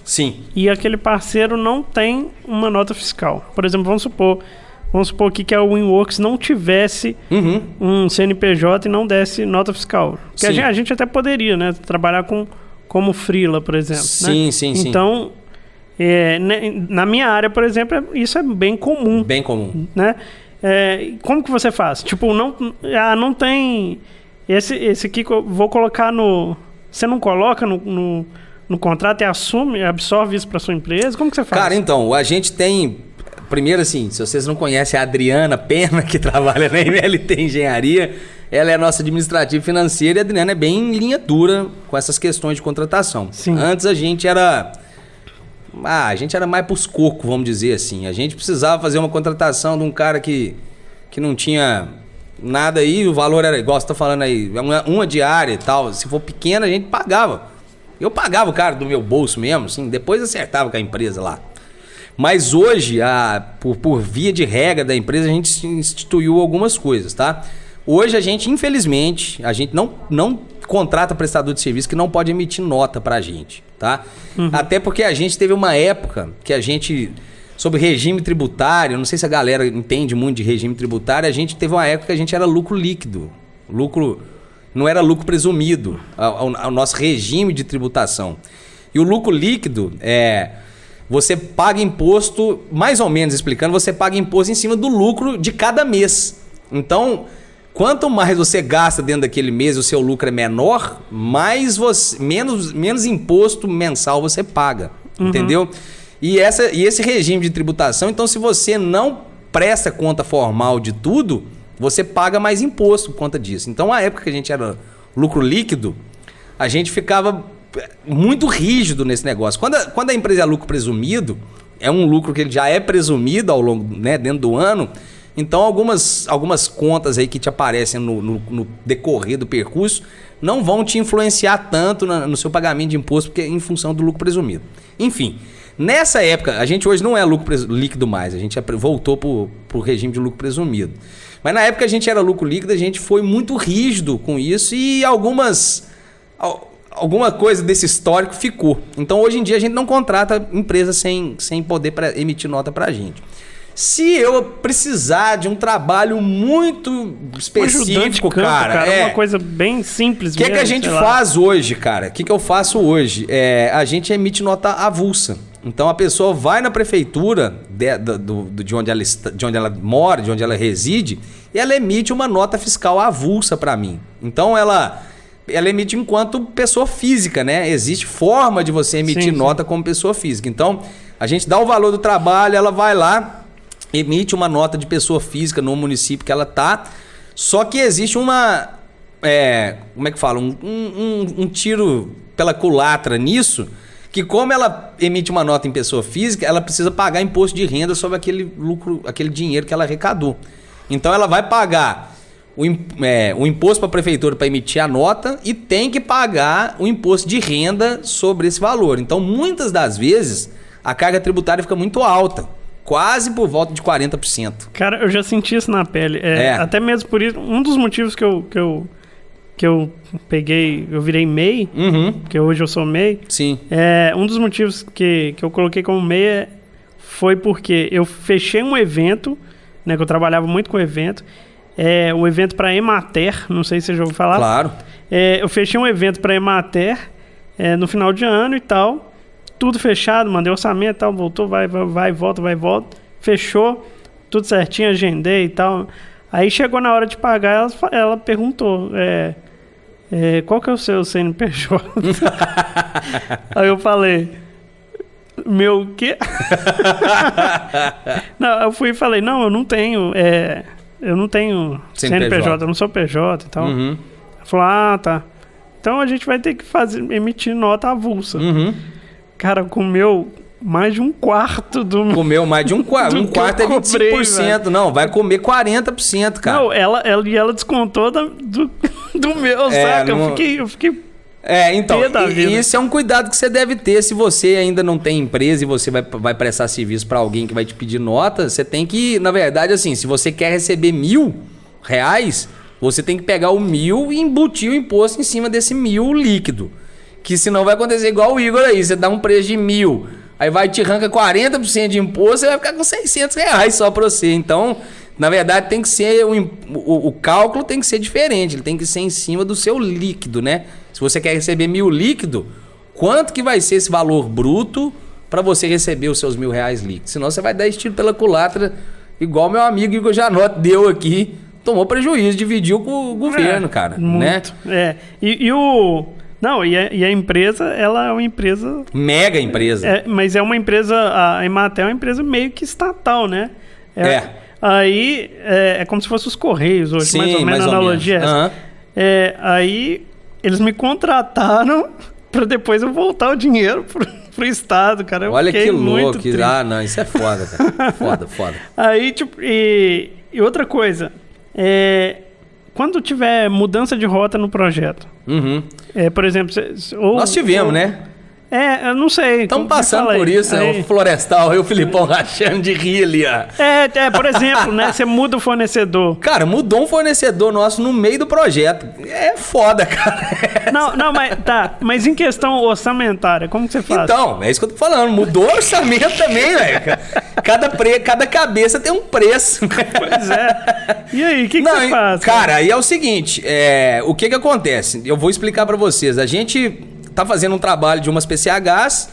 Sim. E aquele parceiro não tem uma nota fiscal. Por exemplo, vamos supor aqui que a Winworks não tivesse um CNPJ e não desse nota fiscal. Que a gente até poderia, né? Trabalhar como freela, por exemplo. Sim, né? sim. Então, na minha área, por exemplo, isso é bem comum. Bem comum. Né? Como que você faz? Tipo, não tem... Esse aqui que eu vou colocar no... Você não coloca no contrato e absorve isso para sua empresa? Como que você faz? Cara, então, a gente tem... Primeiro, assim, se vocês não conhecem a Adriana Pena, que trabalha na MLT Engenharia, ela é a nossa administrativa financeira e a Adriana é bem linha dura com essas questões de contratação. Sim. Antes a gente era mais pros cocos, vamos dizer assim. A gente precisava fazer uma contratação de um cara que não tinha nada aí, o valor era igual você tá falando aí, uma diária e tal. Se for pequena, a gente pagava. Eu pagava o cara do meu bolso mesmo, assim, depois acertava com a empresa lá. Mas hoje, por via de regra da empresa, a gente instituiu algumas coisas, tá? Hoje a gente, infelizmente, a gente não contrata prestador de serviço que não pode emitir nota pra gente, tá? Até porque a gente teve uma época que a gente, sobre regime tributário, não sei se a galera entende muito de regime tributário, a gente teve uma época que a gente era lucro líquido. Não era lucro presumido, ao nosso regime de tributação. E o lucro líquido você paga imposto, mais ou menos explicando, você paga imposto em cima do lucro de cada mês. Então, quanto mais você gasta dentro daquele mês, o seu lucro é menor, menos imposto mensal você paga. Entendeu? E esse regime de tributação, então se você não presta conta formal de tudo, você paga mais imposto por conta disso. Então, a época que a gente era lucro líquido, a gente ficava muito rígido nesse negócio. Quando a empresa é lucro presumido, é um lucro que ele já é presumido ao longo, né, dentro do ano, então algumas contas aí que te aparecem no decorrer do percurso não vão te influenciar tanto no seu pagamento de imposto, porque em função do lucro presumido. Enfim, nessa época, a gente hoje não é lucro líquido mais, a gente voltou pro regime de lucro presumido. Mas na época que a gente era lucro líquido, a gente foi muito rígido com isso e alguma coisa desse histórico ficou. Então, hoje em dia, a gente não contrata empresa sem poder emitir nota pra gente. Se eu precisar de um trabalho muito específico, cara, uma coisa bem simples mesmo. O que a gente faz hoje, cara? O que eu faço hoje? A gente emite nota avulsa. Então, a pessoa vai na prefeitura de onde ela mora, de onde ela reside, e ela emite uma nota fiscal avulsa pra mim. Então, ela emite enquanto pessoa física, né? Existe forma de você emitir nota como pessoa física. Então, a gente dá o valor do trabalho, ela vai lá, emite uma nota de pessoa física no município que ela tá. Só que existe uma... como é que fala? Um tiro pela culatra nisso, que como ela emite uma nota em pessoa física, ela precisa pagar imposto de renda sobre aquele lucro, aquele dinheiro que ela arrecadou. Então, ela vai pagar o imposto para a prefeitura para emitir a nota e tem que pagar o imposto de renda sobre esse valor. Então, muitas das vezes, a carga tributária fica muito alta, quase por volta de 40%. Cara, eu já senti isso na pele. Até mesmo por isso, um dos motivos que eu peguei, eu virei MEI, porque hoje eu sou MEI. Sim. Um dos motivos que eu coloquei como MEI foi porque eu fechei um evento, né, que eu trabalhava muito com evento, um evento para Emater, não sei se você já ouviu falar. Claro. Eu fechei um evento para Emater no final de ano e tal, tudo fechado, mandei orçamento e tal, voltou, vai, volta, fechou, tudo certinho, agendei e tal. Aí chegou na hora de pagar, ela perguntou, qual que é o seu CNPJ? Aí eu falei, meu quê? Não, eu fui e falei, não, eu não tenho CNPJ, eu não sou PJ e tal. Ela falou, tá. então a gente vai ter que emitir nota avulsa. Uhum. Cara, comeu mais de um quarto do... Comeu mais de um quarto. Um quarto é 25%. Não, vai comer 40%, cara. Não, ela descontou do meu, saca? Eu fiquei então, isso é um cuidado que você deve ter. Se você ainda não tem empresa e você vai prestar serviço para alguém que vai te pedir nota, você tem que, na verdade, assim, se você quer receber R$1.000, você tem que pegar o 1.000 e embutir o imposto em cima desse 1.000 líquido. Que senão vai acontecer igual o Igor aí, você dá um preço de 1.000, aí vai te arranca 40% de imposto, você vai ficar com R$600 só para você. Então, na verdade, tem que ser o cálculo tem que ser diferente, ele tem que ser em cima do seu líquido, né? Se você quer receber 1.000 líquido, quanto que vai ser esse valor bruto para você receber os seus R$1.000 líquidos? Senão você vai dar estilo pela culatra, igual meu amigo Igor Janotti deu aqui, tomou prejuízo, dividiu com o governo, cara, muito, né? E a empresa, ela é uma empresa... Mega empresa. Mas é uma empresa... A Emater é uma empresa meio que estatal, né? Aí, é como se fosse os Correios hoje, mais ou menos a analogia é essa. Aí, eles me contrataram para depois eu voltar o dinheiro pro Estado, cara. Olha que louco. Não, isso é foda, cara. Foda. Aí, tipo... E outra coisa... Quando tiver mudança de rota no projeto, por exemplo... Nós tivemos, né? Eu não sei. Estamos passando por isso, o Florestal e o Filipão rachando de rir ali, ó. Por exemplo, né? Você muda o fornecedor. Cara, mudou um fornecedor nosso no meio do projeto. É foda, cara. Mas em questão orçamentária, como que você faz? Então, é isso que eu tô falando. Mudou o orçamento também, velho. Cada cabeça tem um preço. Pois é. E aí, o que você faz? Cara, aí é o seguinte, o que acontece? Eu vou explicar pra vocês. A gente tá fazendo um trabalho de umas PCHs,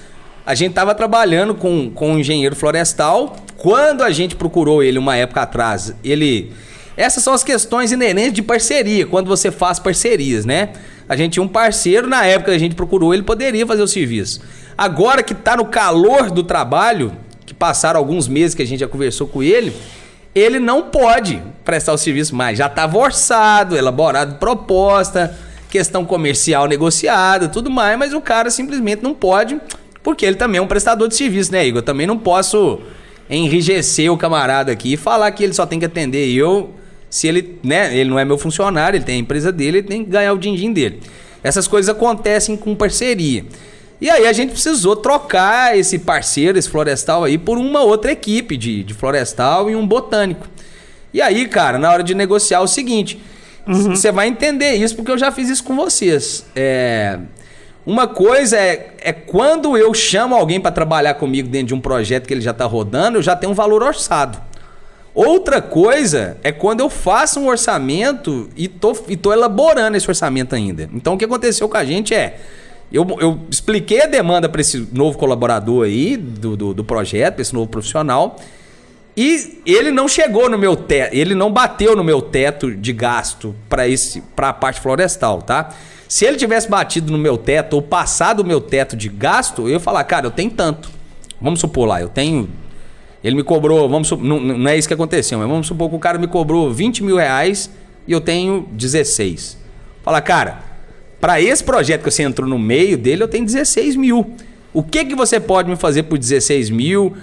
a gente tava trabalhando com um engenheiro florestal. Quando a gente procurou ele uma época atrás, essas são as questões inerentes de parceria, quando você faz parcerias, né? A gente tinha um parceiro, na época que a gente procurou, ele poderia fazer o serviço. Agora que tá no calor do trabalho, que passaram alguns meses que a gente já conversou com ele não pode prestar o serviço mais. Já estava orçado, elaborado proposta, questão comercial negociada, tudo mais, mas o cara simplesmente não pode, porque ele também é um prestador de serviço, né, Igor? Eu também não posso enrijecer o camarada aqui e falar que ele só tem que atender eu, se ele, né, ele não é meu funcionário, ele tem a empresa dele, ele tem que ganhar o din-din dele. Essas coisas acontecem com parceria. E aí a gente precisou trocar esse parceiro, esse florestal aí, por uma outra equipe de florestal e um botânico. E aí, cara, na hora de negociar é o seguinte... Você vai entender isso, porque eu já fiz isso com vocês. Uma coisa é quando eu chamo alguém para trabalhar comigo dentro de um projeto que ele já está rodando, eu já tenho um valor orçado. Outra coisa é quando eu faço um orçamento e tô elaborando esse orçamento ainda. Então o que aconteceu com a gente eu expliquei a demanda para esse novo colaborador aí do projeto, esse novo profissional. E ele não chegou no meu teto, ele não bateu no meu teto de gasto para a parte florestal, tá? Se ele tivesse batido no meu teto ou passado o meu teto de gasto, eu ia falar, cara, eu tenho tanto. Vamos supor lá, eu tenho... Ele me cobrou, não é isso que aconteceu, mas vamos supor que o cara me cobrou R$20.000 e eu tenho 16. Fala, cara, para esse projeto que você entrou no meio dele, eu tenho 16 mil. O que você pode me fazer por 16 mil?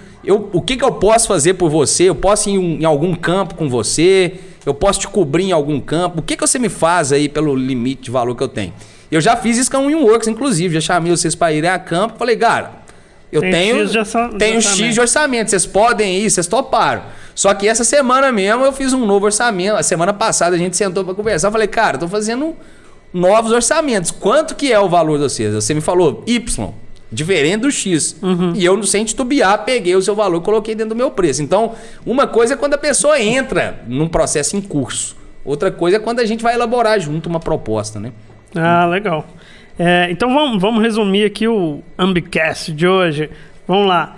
O que eu posso fazer por você? Eu posso ir em algum campo com você? Eu posso te cobrir em algum campo? O que você me faz aí pelo limite de valor que eu tenho? Eu já fiz isso com a Winworks, inclusive. Já chamei vocês para irem a campo. Falei, cara, eu tenho X de orçamento. Vocês podem ir, vocês toparam. Só que essa semana mesmo eu fiz um novo orçamento. A semana passada a gente sentou para conversar. Eu falei, cara, eu tô fazendo novos orçamentos. Quanto que é o valor de vocês? Você me falou Y. Diferente do X. E eu, sem titubear, peguei o seu valor e coloquei dentro do meu preço. Então, uma coisa é quando a pessoa entra num processo em curso. Outra coisa é quando a gente vai elaborar junto uma proposta, né? Ah, legal. Então, vamos resumir aqui o Ambicast de hoje. Vamos lá.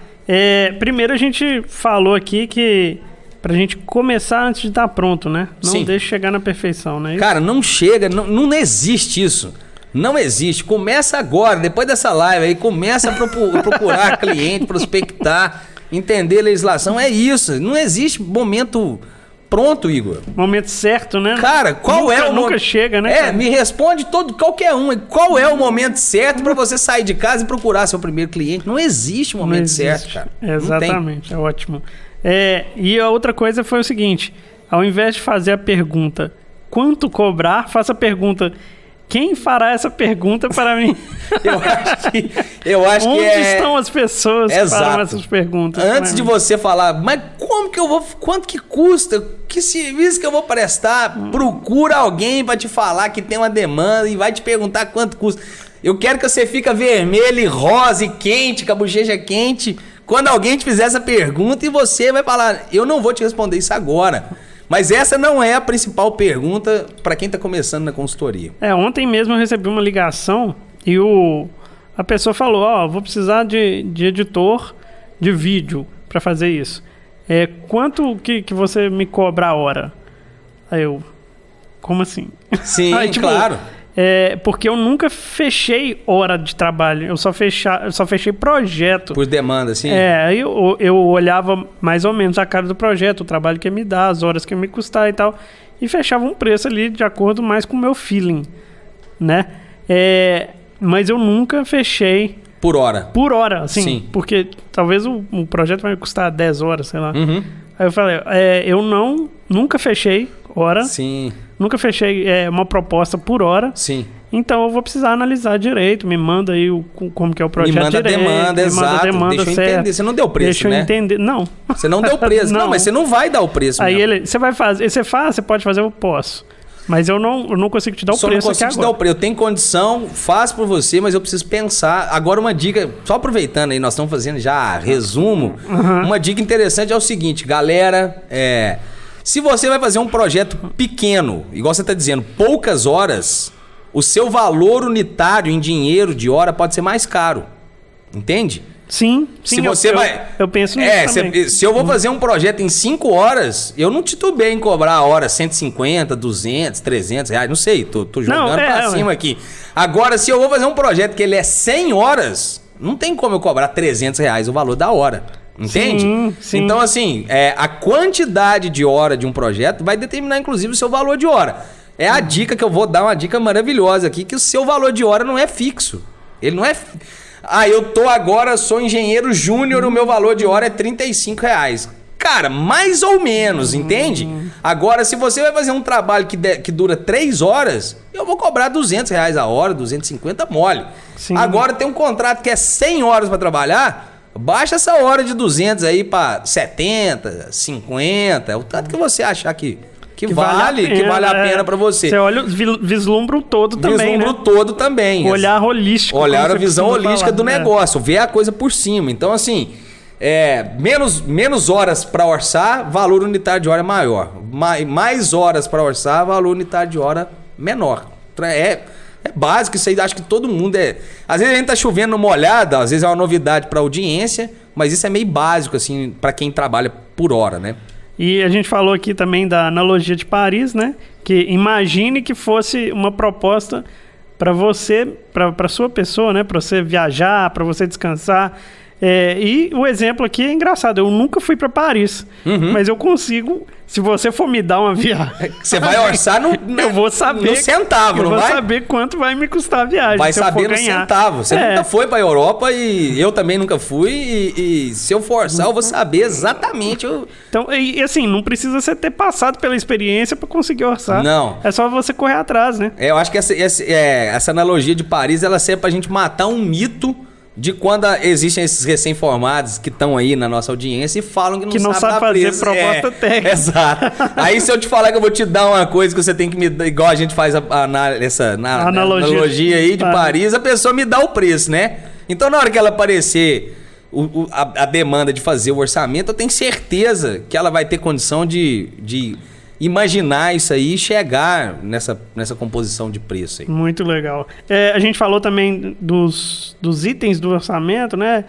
Primeiro, a gente falou aqui que pra gente começar antes de estar pronto, né? Não deixe chegar na perfeição, né? Cara, não chega, não existe isso. Não existe. Começa agora, depois dessa live aí, começa a procurar cliente, prospectar, entender a legislação. É isso. Não existe momento Pronto, Igor. Momento certo, né? Cara, qual é o nunca chega, né? Cara? Me responde qualquer um. Qual é o momento certo para você sair de casa e procurar seu primeiro cliente? Não existe o momento certo, cara. Exatamente, é ótimo. E a outra coisa foi o seguinte: ao invés de fazer a pergunta quanto cobrar, faça a pergunta: quem fará essa pergunta para mim? eu acho Onde que estão as pessoas que farão essas perguntas? Antes de você falar, mas como que eu vou, quanto que custa, que serviço que eu vou prestar? Procura alguém para te falar que tem uma demanda e vai te perguntar quanto custa. Eu quero que você fique vermelho e rosa e quente, com a bochecha quente, quando alguém te fizer essa pergunta e você vai falar, eu não vou te responder isso agora. Mas essa não é a principal pergunta para quem está começando na consultoria. Ontem mesmo eu recebi uma ligação e a pessoa falou, vou precisar de editor de vídeo para fazer isso. Quanto que você me cobra a hora? Aí eu, como assim? Sim, aí, tipo, claro. Porque eu nunca fechei hora de trabalho, eu só fechei projeto. Por demanda, sim. Aí eu olhava mais ou menos a cara do projeto, o trabalho que ia me dar, as horas que ia me custar e tal, e fechava um preço ali de acordo mais com o meu feeling, né? Mas eu nunca fechei... Por hora? Por hora, assim, sim. Porque talvez o projeto vai me custar 10 horas, sei lá. Uhum. Aí eu falei, eu nunca fechei hora. Sim. Nunca fechei uma proposta por hora. Sim. Então eu vou precisar analisar direito. Me manda aí como que é o projeto direito. Me manda a demanda, exato. Deixa eu entender. Você não deu preço, Deixa eu entender. Não. Você não deu preço. não, mas você não vai dar o preço aí mesmo. Você vai fazer. Você pode fazer, eu posso. Mas eu não consigo te dar o preço aqui agora. Só não consigo te dar o preço. Eu tenho condição, faço por você, mas eu preciso pensar. Agora uma dica, só aproveitando aí, nós estamos fazendo já resumo. Uhum. Uma dica interessante é o seguinte, galera, se você vai fazer um projeto pequeno, igual você está dizendo, poucas horas, o seu valor unitário em dinheiro de hora pode ser mais caro. Entende? Sim, se você eu penso nisso também. Se eu vou fazer um projeto em 5 horas, eu não titubei em cobrar a hora 150, 200, 300 reais, não sei, tô jogando pra cima aqui. Agora, se eu vou fazer um projeto que ele é 100 horas, não tem como eu cobrar 300 reais o valor da hora. Entende? Sim. Então, assim, a quantidade de hora de um projeto vai determinar, inclusive, o seu valor de hora. É a dica que eu vou dar, uma dica maravilhosa aqui, que o seu valor de hora não é fixo. Ele não é... sou engenheiro júnior, o meu valor de hora é R$35. Cara, mais ou menos, entende? Agora, se você vai fazer um trabalho que dura 3 horas, eu vou cobrar R$200 a hora, 250 mole. Sim. Agora tem um contrato que é 100 horas para trabalhar, baixa essa hora de 200 aí para 70, 50, é o tanto que você achar que vale a pena para você. Você olha, vislumbra o todo também, Vislumbra o todo também. Olhar holístico. Olhar a visão holística do negócio, ver a coisa por cima. Então, assim, menos horas para orçar, valor unitário de hora é maior. Mais horas para orçar, valor unitário de hora menor. É básico, isso aí acho que todo mundo Às vezes a gente tá chovendo numa olhada, às vezes é uma novidade para audiência, mas isso é meio básico, assim, para quem trabalha por hora, né? E a gente falou aqui também da analogia de Paris, né? Que imagine que fosse uma proposta para você, para sua pessoa, né? Para você viajar, para você descansar. E o exemplo aqui é engraçado. Eu nunca fui para Paris, mas eu consigo. Se você for me dar uma viagem, você vai orçar eu vou saber no centavo, não vai? Eu vou saber quanto vai me custar a viagem. Vai se eu saber for no ganhar. centavo. Você nunca foi para a Europa e eu também nunca fui. E se eu forçar, eu vou saber exatamente. Então, e assim, não precisa você ter passado pela experiência para conseguir orçar. Não. É só você correr atrás, né? Eu acho que essa analogia de Paris, ela serve pra gente matar um mito de quando existem esses recém-formados que estão aí na nossa audiência e falam que não sabe fazer preço. Proposta técnica. Exato. Aí se eu te falar que eu vou te dar uma coisa que você tem que me dar, igual a gente faz essa analogia aí de Paris, a pessoa me dá o preço, né? Então na hora que ela aparecer a demanda de fazer o orçamento, eu tenho certeza que ela vai ter condição de imaginar isso aí e chegar nessa composição de preço aí. Muito legal. A gente falou também dos itens do orçamento, né?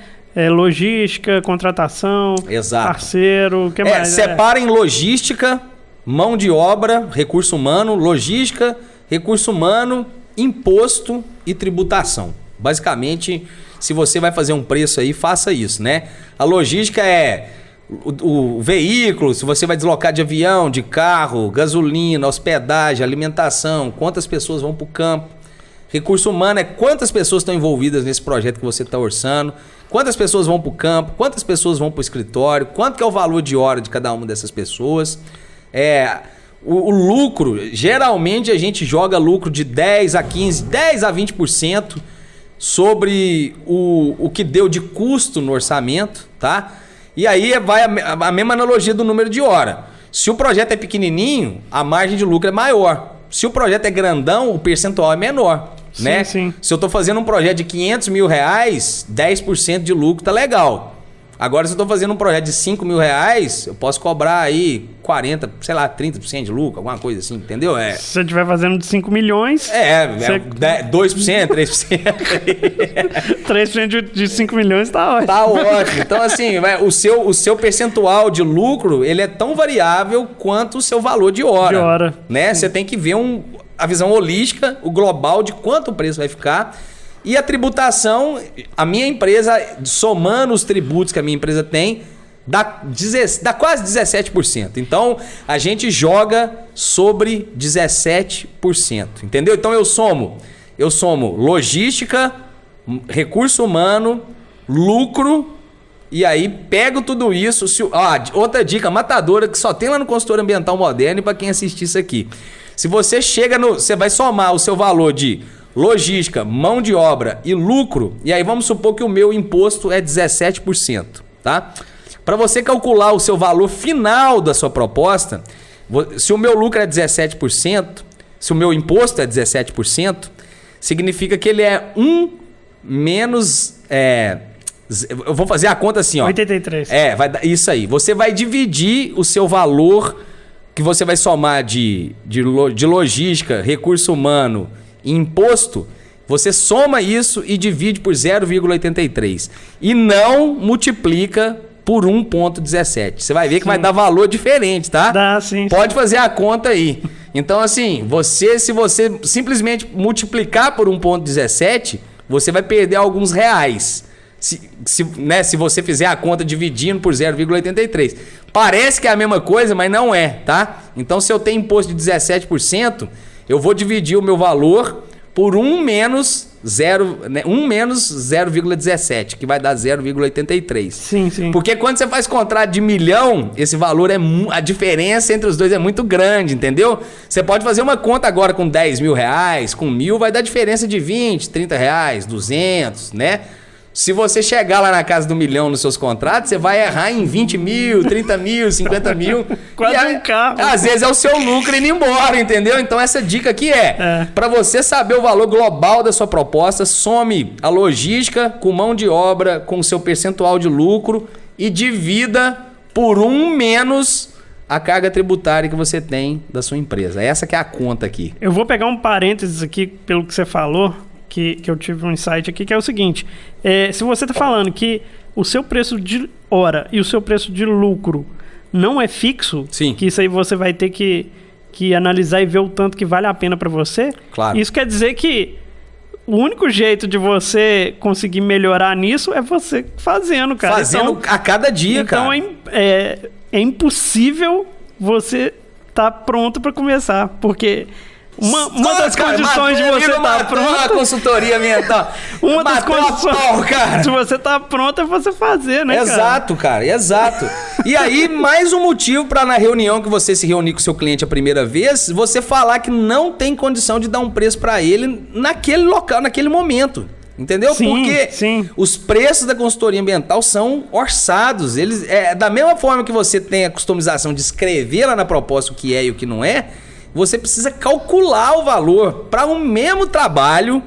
Logística, contratação, exato, parceiro, o que mais? Separa em logística, mão de obra, recurso humano, logística, recurso humano, imposto e tributação. Basicamente, se você vai fazer um preço aí, faça isso, né? A logística o veículo, se você vai deslocar de avião, de carro, gasolina, hospedagem, alimentação, quantas pessoas vão para o campo. Recurso humano é quantas pessoas estão envolvidas nesse projeto que você está orçando, quantas pessoas vão para o campo, quantas pessoas vão para o escritório, quanto que é o valor de hora de cada uma dessas pessoas. O lucro, geralmente a gente joga lucro de 10 a 15, 10 a 20% sobre o que deu de custo no orçamento, tá? E aí vai a mesma analogia do número de hora. Se o projeto é pequenininho, a margem de lucro é maior. Se o projeto é grandão, o percentual é menor, né? Sim. Se eu estou fazendo um projeto de R$500 mil, 10% de lucro tá legal. Agora, se eu estou fazendo um projeto de R$5 mil, eu posso cobrar aí 40, sei lá, 30% de lucro, alguma coisa assim, entendeu? Se você estiver fazendo de 5 milhões... 2%, 3%. 3% de 5 milhões tá ótimo. Tá ótimo. Então, assim, o seu percentual de lucro, ele é tão variável quanto o seu valor de hora. Né? Você tem que ver a visão holística, o global de quanto o preço vai ficar. E a tributação, a minha empresa, somando os tributos que a minha empresa tem, dá quase 17%. Então, a gente joga sobre 17%, entendeu? Então, eu somo logística, recurso humano, lucro, e aí pego tudo isso. Outra dica matadora que só tem lá no Consultor Ambiental Moderno e para quem assistir isso aqui. Se você você vai somar o seu valor de logística, mão de obra e lucro, e aí vamos supor que o meu imposto é 17%, tá? Para você calcular o seu valor final da sua proposta, se o meu lucro é 17%, se o meu imposto é 17%, significa que ele é 1 menos... eu vou fazer a conta assim, ó. 83. Vai dar isso aí. Você vai dividir o seu valor que você vai somar de logística, recurso humano, imposto, você soma isso e divide por 0,83 e não multiplica por 1,17. Você vai ver que vai dar valor diferente, tá? Dá, sim. Pode fazer a conta aí. Então, assim, se você simplesmente multiplicar por 1,17, você vai perder alguns reais. Se você fizer a conta dividindo por 0,83. Parece que é a mesma coisa, mas não é, tá? Então, se eu tenho imposto de 17%, eu vou dividir o meu valor por 1 menos 0,17, que vai dar 0,83. Sim. Porque quando você faz contrato de milhão, esse valor a diferença entre os dois é muito grande, entendeu? Você pode fazer uma conta agora com 10 mil reais, com 1.000, vai dar diferença de 20, 30 reais, 200, né? Se você chegar lá na casa do milhão nos seus contratos, você vai errar em 20 mil, 30 mil, 50 mil. Quase um carro. Às vezes é o seu lucro indo embora, entendeu? Então essa dica aqui para você saber o valor global da sua proposta, some a logística com mão de obra, com o seu percentual de lucro e divida por 1 menos a carga tributária que você tem da sua empresa. Essa que é a conta aqui. Eu vou pegar um parênteses aqui pelo que você falou, que eu tive um insight aqui, que é o seguinte. Se você está falando que o seu preço de hora e o seu preço de lucro não é fixo, sim, que isso aí você vai ter que analisar e ver o tanto que vale a pena para você, claro, isso quer dizer que o único jeito de você conseguir melhorar nisso é você fazendo, cara. Fazendo então, a cada dia, cara. Então é impossível você estar pronto para começar, porque... Uma das condições de você estar pronto... a consultoria ambiental. Uma das condições de você estar pronto é você fazer, né, exato, cara? Exato. E aí, mais um motivo para na reunião que você se reunir com o seu cliente a primeira vez, você falar que não tem condição de dar um preço para ele naquele local, naquele momento. Entendeu? Porque os preços da consultoria ambiental são orçados. Eles, da mesma forma que você tem a customização de escrever lá na proposta o que é e o que não é, você precisa calcular o valor para um mesmo trabalho.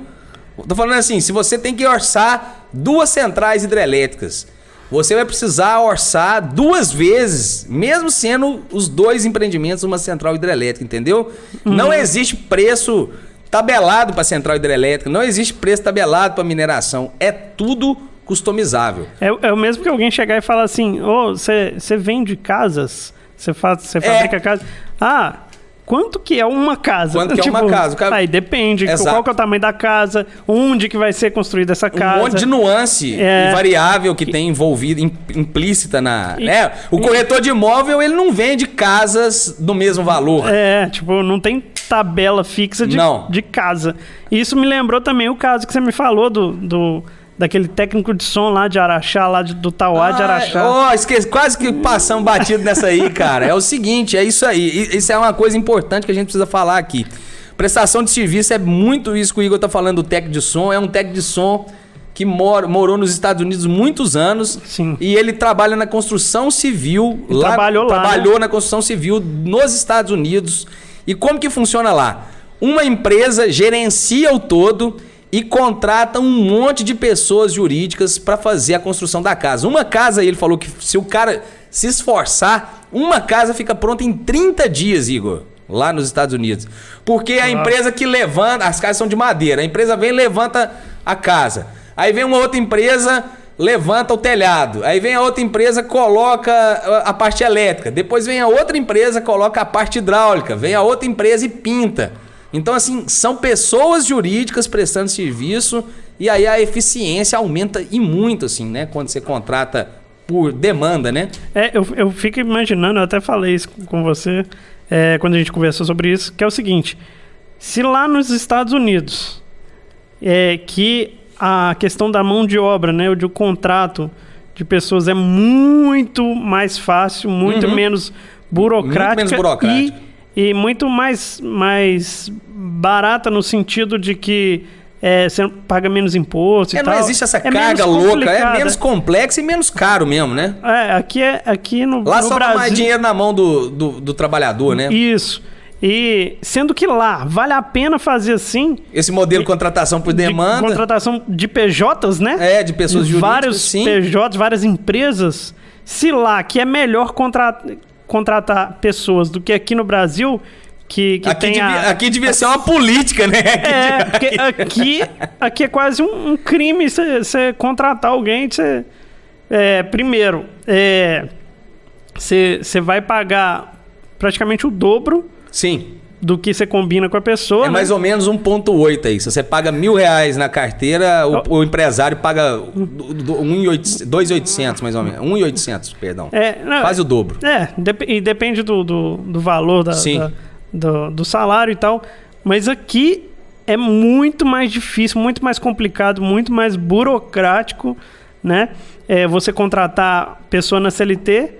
Tô falando assim, se você tem que orçar 2 centrais hidrelétricas, você vai precisar orçar 2 vezes, mesmo sendo os 2 empreendimentos uma central hidrelétrica, entendeu? Não existe preço tabelado para central hidrelétrica, não existe preço tabelado para mineração, é tudo customizável. É o mesmo que alguém chegar e falar assim, você vende casas? Você fabrica casas? quanto que é uma casa. Quanto que é uma casa. Aí depende. Exato. Qual que é o tamanho da casa, onde que vai ser construída essa casa. Um monte de nuance e variável que tem envolvido, implícita na... O corretor de imóvel, ele não vende casas do mesmo valor. Não tem tabela fixa de casa. Isso me lembrou também o caso que você me falou daquele técnico de som lá de Araxá, lá do Tauá de Araxá. Esqueci, quase que passamos batido nessa aí, cara. É o seguinte, é isso aí. Isso é uma coisa importante que a gente precisa falar aqui. Prestação de serviço é muito isso que o Igor tá falando do técnico de som. É um técnico de som que morou nos Estados Unidos muitos anos. Sim. E ele trabalha na construção civil. Trabalhou na construção civil nos Estados Unidos. E como que funciona lá? Uma empresa gerencia o todo e contrata um monte de pessoas jurídicas para fazer a construção da casa. Uma casa, ele falou que se o cara se esforçar, uma casa fica pronta em 30 dias, Igor, lá nos Estados Unidos. Porque a empresa que levanta... As casas são de madeira. A empresa vem e levanta a casa. Aí vem uma outra empresa, levanta o telhado. Aí vem a outra empresa, coloca a parte elétrica. Depois vem a outra empresa, coloca a parte hidráulica. Vem a outra empresa e pinta. Então, assim, são pessoas jurídicas prestando serviço e aí a eficiência aumenta e muito, assim, né? Quando você contrata por demanda, né? Eu fico imaginando, eu até falei isso com você quando a gente conversou sobre isso, que é o seguinte, se lá nos Estados Unidos que a questão da mão de obra, né, o contrato de pessoas é muito mais fácil, muito menos burocrática. Muito menos burocrática. E muito mais barata no sentido de que você paga menos imposto e tal. Não existe essa carga louca, é menos complexo e menos caro mesmo, né? Aqui no Lá no sobra Brasil, mais dinheiro na mão do trabalhador, né? Isso. E sendo que lá vale a pena fazer assim... Esse modelo de contratação por demanda. Contratação de PJs, né? De pessoas jurídicas, vários sim. PJs, várias empresas. Se lá que é melhor contratar pessoas do que aqui no Brasil, que aqui devia ser uma política, né? Porque aqui é quase um crime você contratar alguém. Primeiro, você vai pagar praticamente o dobro. Sim. Do que você combina com a pessoa. Mais ou menos 1,8 aí. Se você paga R$1.000 na carteira, o empresário paga 2.800 mais ou menos. 1.800, perdão. Quase o dobro. E depende do valor do salário e tal. Mas aqui é muito mais difícil, muito mais complicado, muito mais burocrático, né? Você contratar pessoa na CLT.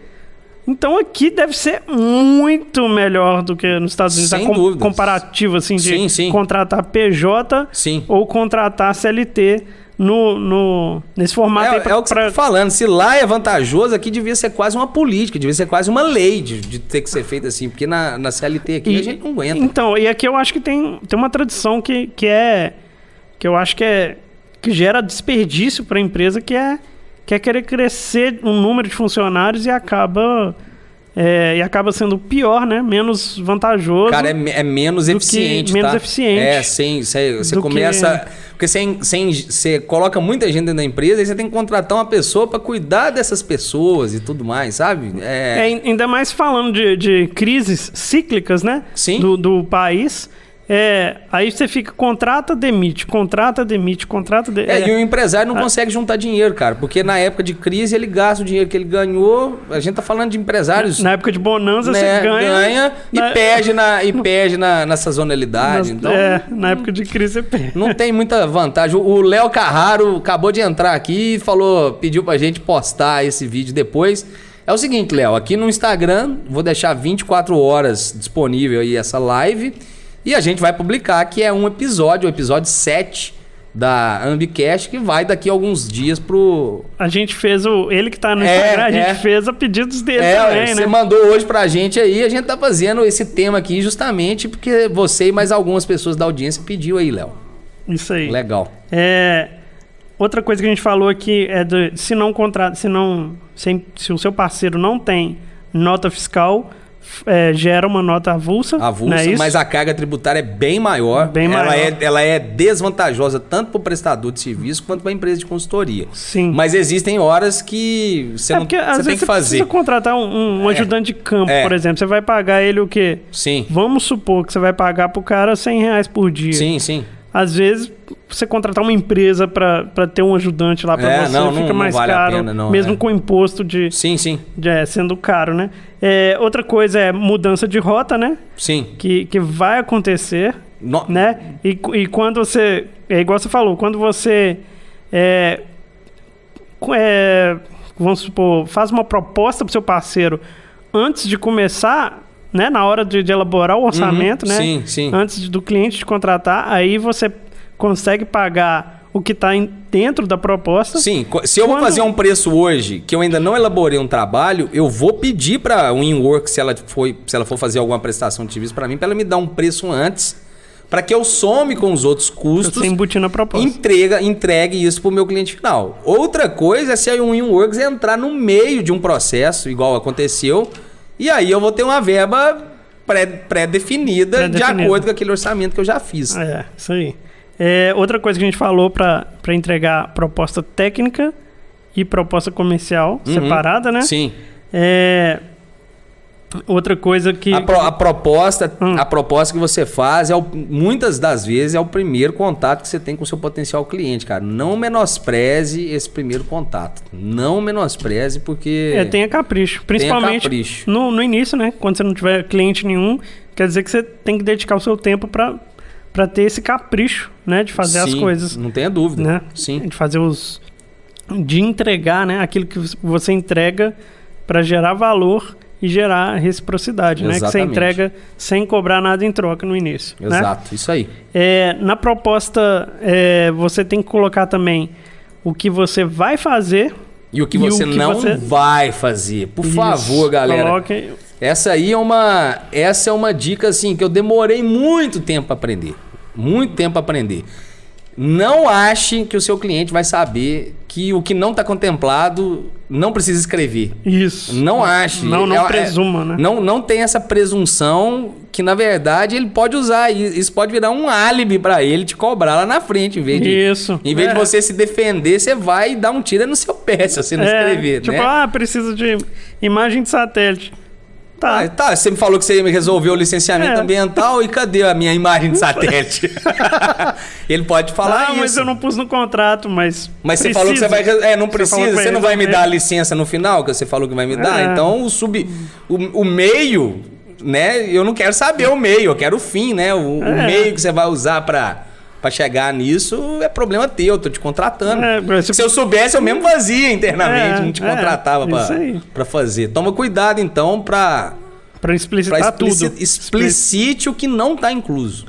Então aqui deve ser muito melhor do que nos Estados Unidos. Sem dúvida. Comparativo assim de sim. contratar PJ ou contratar CLT nesse formato. É o que você está falando. Se lá é vantajoso, aqui devia ser quase uma política, devia ser quase uma lei de ter que ser feito assim, porque na CLT aqui a gente não aguenta. Então, e aqui eu acho que tem uma tradição que eu acho que gera desperdício para a empresa, que é querer crescer um número de funcionários e acaba sendo pior, né? Menos vantajoso. Cara, é menos eficiente, menos eficiente. Sim. Você começa... Porque você coloca muita gente dentro da empresa e você tem que contratar uma pessoa para cuidar dessas pessoas e tudo mais, sabe? Ainda mais falando de crises cíclicas, né? Sim. Do país... aí você fica, contrata, demite. E o empresário não consegue juntar dinheiro, cara, porque na época de crise ele gasta o dinheiro que ele ganhou. A gente tá falando de empresários... Na época de bonança, né, você ganha e perde na sazonalidade. Na época de crise você perde. Não tem muita vantagem. O Léo Carraro acabou de entrar aqui e pediu pra gente postar esse vídeo depois. É o seguinte, Léo, aqui no Instagram, vou deixar 24 horas disponível aí essa live. E a gente vai publicar, que é o episódio 7 da Ambicast, que vai daqui a alguns dias pro... A gente fez ele que tá no Instagram, a gente fez a pedidos dele também, né? Você mandou hoje pra gente aí, a gente tá fazendo esse tema aqui justamente porque você e mais algumas pessoas da audiência pediu aí, Léo. Isso aí. Legal. Outra coisa que a gente falou aqui é se o seu parceiro não tem nota fiscal, gera uma nota avulsa. Avulsa, não é isso? mas a carga tributária é bem maior. Bem maior. Ela é desvantajosa tanto para o prestador de serviço quanto para a empresa de consultoria. Sim. Mas existem horas que você não porque, às você tem vezes, que fazer. Você precisa contratar um ajudante de campo, por exemplo. Você vai pagar ele o quê? Sim. Vamos supor que você vai pagar pro cara R$100 por dia. Sim, sim. Às vezes, você contratar uma empresa para ter um ajudante lá para você fica mais vale caro, a pena, não, mesmo com imposto de... Sim, sim. sendo caro, né? Outra coisa é mudança de rota, né? Sim. Que vai acontecer, né? E quando você... É igual você falou, quando você... vamos supor, faz uma proposta pro seu parceiro antes de começar... Né? Na hora de elaborar o orçamento, né? Sim, sim. Antes do cliente te contratar, aí você consegue pagar o que está dentro da proposta. Sim, se eu vou fazer um preço hoje que eu ainda não elaborei um trabalho, eu vou pedir para a Winwork, se ela for fazer alguma prestação de serviço para mim, para ela me dar um preço antes, para que eu some com os outros custos. Você embutir na proposta. Entregue isso para o meu cliente final. Outra coisa é se a Winworks entrar no meio de um processo, igual aconteceu, e aí eu vou ter uma verba pré-definida de acordo com aquele orçamento que eu já fiz. Isso aí. Outra coisa que a gente falou para entregar proposta técnica e proposta comercial separada, né? Sim. Outra coisa que... A proposta que você faz, muitas das vezes, é o primeiro contato que você tem com o seu potencial cliente, cara. Não menospreze esse primeiro contato. Não menospreze, porque... tenha capricho. Principalmente no início, né? Quando você não tiver cliente nenhum, quer dizer que você tem que dedicar o seu tempo para ter esse capricho, né? De fazer as coisas. Não tenha dúvida. Né? Sim. De fazer de entregar, né? Aquilo que você entrega para gerar valor e gerar reciprocidade, né? Que você entrega sem cobrar nada em troca no início. Exato, né? Isso aí. Na proposta, você tem que colocar também o que você vai fazer e o que você não vai fazer. Por favor, galera. Essa aí é uma dica assim que eu demorei muito tempo para aprender. Muito tempo para aprender. Não ache que o seu cliente vai saber que o que não está contemplado não precisa escrever. Isso. Não ache. Não presuma, né? Não tem essa presunção que, na verdade, ele pode usar. Isso pode virar um álibi para ele te cobrar lá na frente. Em vez de você se defender, você vai dar um tiro no seu pé se você não escrever. Tipo, né? Precisa de imagem de satélite. Tá, você me falou que você resolveu o licenciamento ambiental e cadê a minha imagem de satélite? Ele pode falar isso. Mas eu não pus no contrato, mas você falou que você vai... não precisa, você não vai me dar a licença no final, que você falou que vai me dar? Então, o meio, né? Eu não quero saber o meio, eu quero o fim, né? O meio que você vai usar para chegar nisso é problema teu, eu tô te contratando. Se eu soubesse, eu mesmo fazia internamente, não te contratava para fazer. Toma cuidado, então, para explicitar tudo. Explicite o que não está incluso.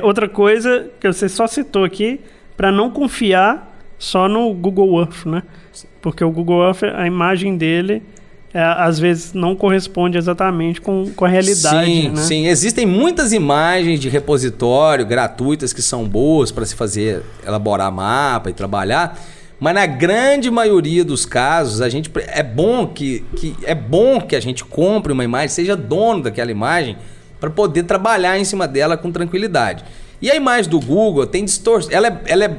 Outra coisa que você só citou aqui, para não confiar só no Google Earth, né? Porque o Google Earth, a imagem dele... às vezes não corresponde exatamente com a realidade. Sim, né? Sim. Existem muitas imagens de repositório gratuitas que são boas para se elaborar mapa e trabalhar, mas na grande maioria dos casos é bom que a gente compre uma imagem, seja dono daquela imagem, para poder trabalhar em cima dela com tranquilidade. E a imagem do Google tem distorção. Ela é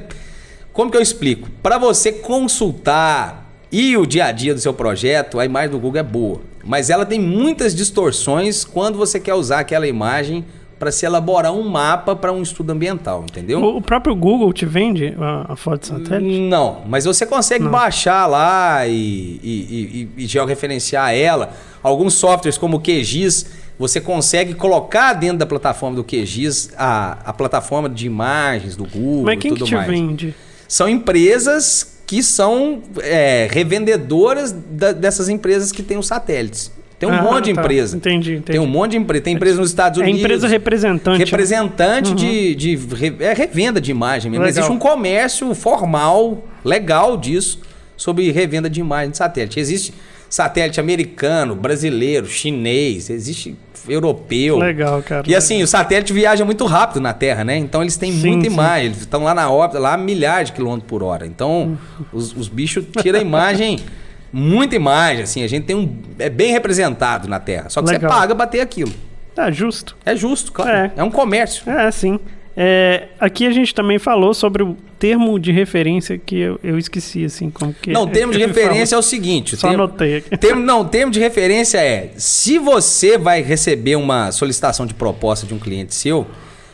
como que eu explico? Para você consultar e o dia a dia do seu projeto, a imagem do Google é boa. Mas ela tem muitas distorções quando você quer usar aquela imagem para se elaborar um mapa para um estudo ambiental, entendeu? O próprio Google te vende a foto de satélite? Não, mas você consegue baixar lá e georreferenciar ela. Alguns softwares como o QGIS, você consegue colocar dentro da plataforma do QGIS a plataforma de imagens do Google. Mas quem tudo que te mais. vende? São empresas que são revendedoras dessas empresas que têm os satélites. Tem um monte de empresa. Entendi. Tem um monte de empresa. Tem empresa nos Estados Unidos. É empresa representante. Representante de revenda de imagem mesmo. Existe um comércio formal, legal disso, sobre revenda de imagem de satélite. Existe satélite americano, brasileiro, chinês, existe europeu. Legal, cara. E assim, o satélite viaja muito rápido na Terra, né? Então eles têm muita imagem. Eles estão lá na órbita, lá a milhares de quilômetros por hora. Então os bichos tiram a imagem Muita imagem, assim, a gente tem é bem representado na Terra. Só que Legal. você paga pra ter aquilo. Tá justo. É justo, claro. É um comércio. Sim. Aqui a gente também falou sobre o termo de referência que eu esqueci, assim, como que... Não, termo de referência é o seguinte... Só anotei aqui. Termo de referência é... Se você vai receber uma solicitação de proposta de um cliente seu,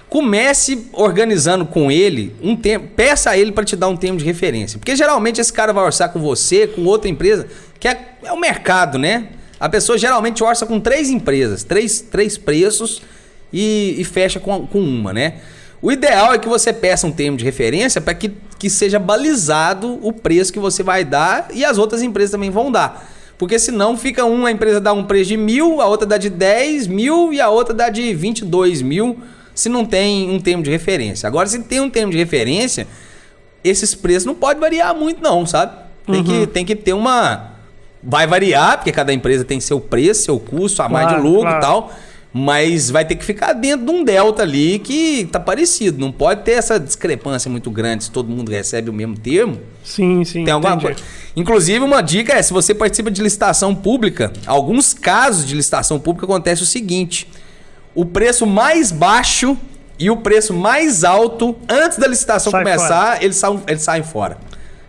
comece organizando com ele um tempo... Peça a ele para te dar um termo de referência. Porque geralmente esse cara vai orçar com você, com outra empresa, que é o mercado, né? A pessoa geralmente orça com 3 empresas, três preços e fecha com uma, né? O ideal é que você peça um termo de referência para que seja balizado o preço que você vai dar e as outras empresas também vão dar. Porque senão fica a empresa dá um preço de 1.000, a outra dá de 10.000 e a outra dá de 22.000 se não tem um termo de referência. Agora, se tem um termo de referência, esses preços não podem variar muito não, sabe? Tem que ter uma... Vai variar, porque cada empresa tem seu preço, seu custo, a mais de lucro e tal... Mas vai ter que ficar dentro de um delta ali que tá parecido. Não pode ter essa discrepância muito grande se todo mundo recebe o mesmo termo. Sim. Tem alguma coisa. Inclusive, uma dica é, se você participa de licitação pública, alguns casos de licitação pública acontece o seguinte: o preço mais baixo e o preço mais alto, antes da licitação começar, eles saem fora.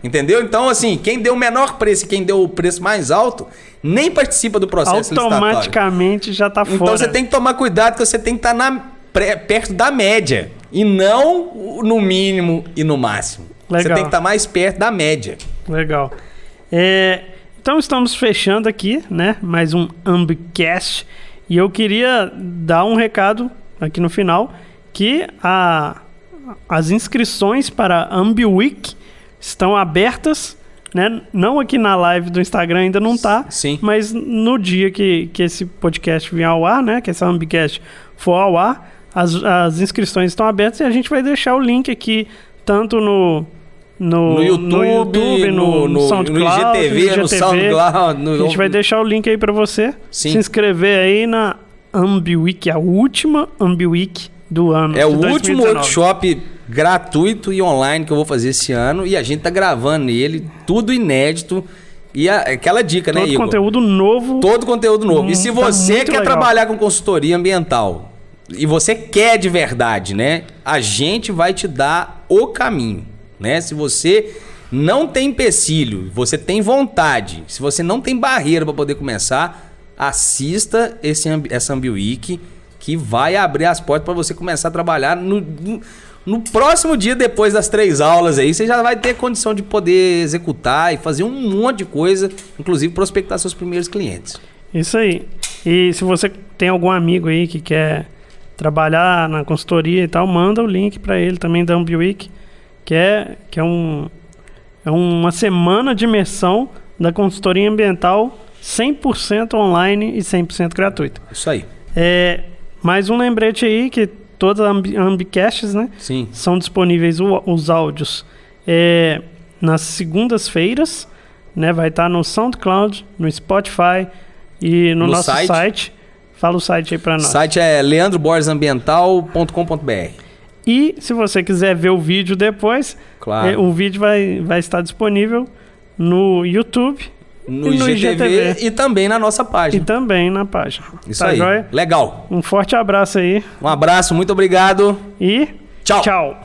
Entendeu? Então, assim, quem deu o menor preço e quem deu o preço mais alto, nem participa do processo licitatório. Automaticamente já está fora. Então você tem que tomar cuidado, que você tem que estar perto da média. E não no mínimo e no máximo. Legal. Você tem que estar mais perto da média. Legal. Então estamos fechando aqui, né? Mais um Ambicast. E eu queria dar um recado aqui no final, que as inscrições para a AmbiWeek estão abertas, né? Não aqui na live do Instagram ainda não tá. Sim. Mas no dia que esse podcast vier ao ar, né? Que esse Ambicast for ao ar, as inscrições estão abertas e a gente vai deixar o link aqui, tanto no YouTube, no SoundCloud, no IGTV, no SoundCloud. A gente vai deixar o link aí para você se inscrever aí na AmbiWeek, a última AmbiWeek do ano. É o último workshop gratuito e online que eu vou fazer esse ano e a gente tá gravando ele, tudo inédito. E aquela dica, né, Igor? Todo conteúdo novo. Todo conteúdo novo. E se você quer trabalhar com consultoria ambiental e você quer de verdade, né? A gente vai te dar o caminho, né? Se você não tem empecilho, você tem vontade, se você não tem barreira para poder começar, assista essa AmbiWeek, que vai abrir as portas para você começar a trabalhar no próximo dia, depois das 3 aulas aí, você já vai ter condição de poder executar e fazer um monte de coisa, inclusive prospectar seus primeiros clientes. Isso aí. E se você tem algum amigo aí que quer trabalhar na consultoria e tal, manda o link para ele também da AmbiWeek, que é uma semana de imersão da consultoria ambiental 100% online e 100% gratuita. Isso aí. Mais um lembrete aí que todas as Ambicasts, né? Sim. São disponíveis os áudios nas segundas-feiras, né? Vai estar no SoundCloud, no Spotify e no nosso site. Fala o site aí para nós. O site é leandroborgesambiental.com.br. E se você quiser ver o vídeo depois, claro, o vídeo vai estar disponível no YouTube, no IGTV e também na nossa página. E também na página. Isso aí. Joia? Legal. Um forte abraço aí. Um abraço, muito obrigado. E tchau. Tchau.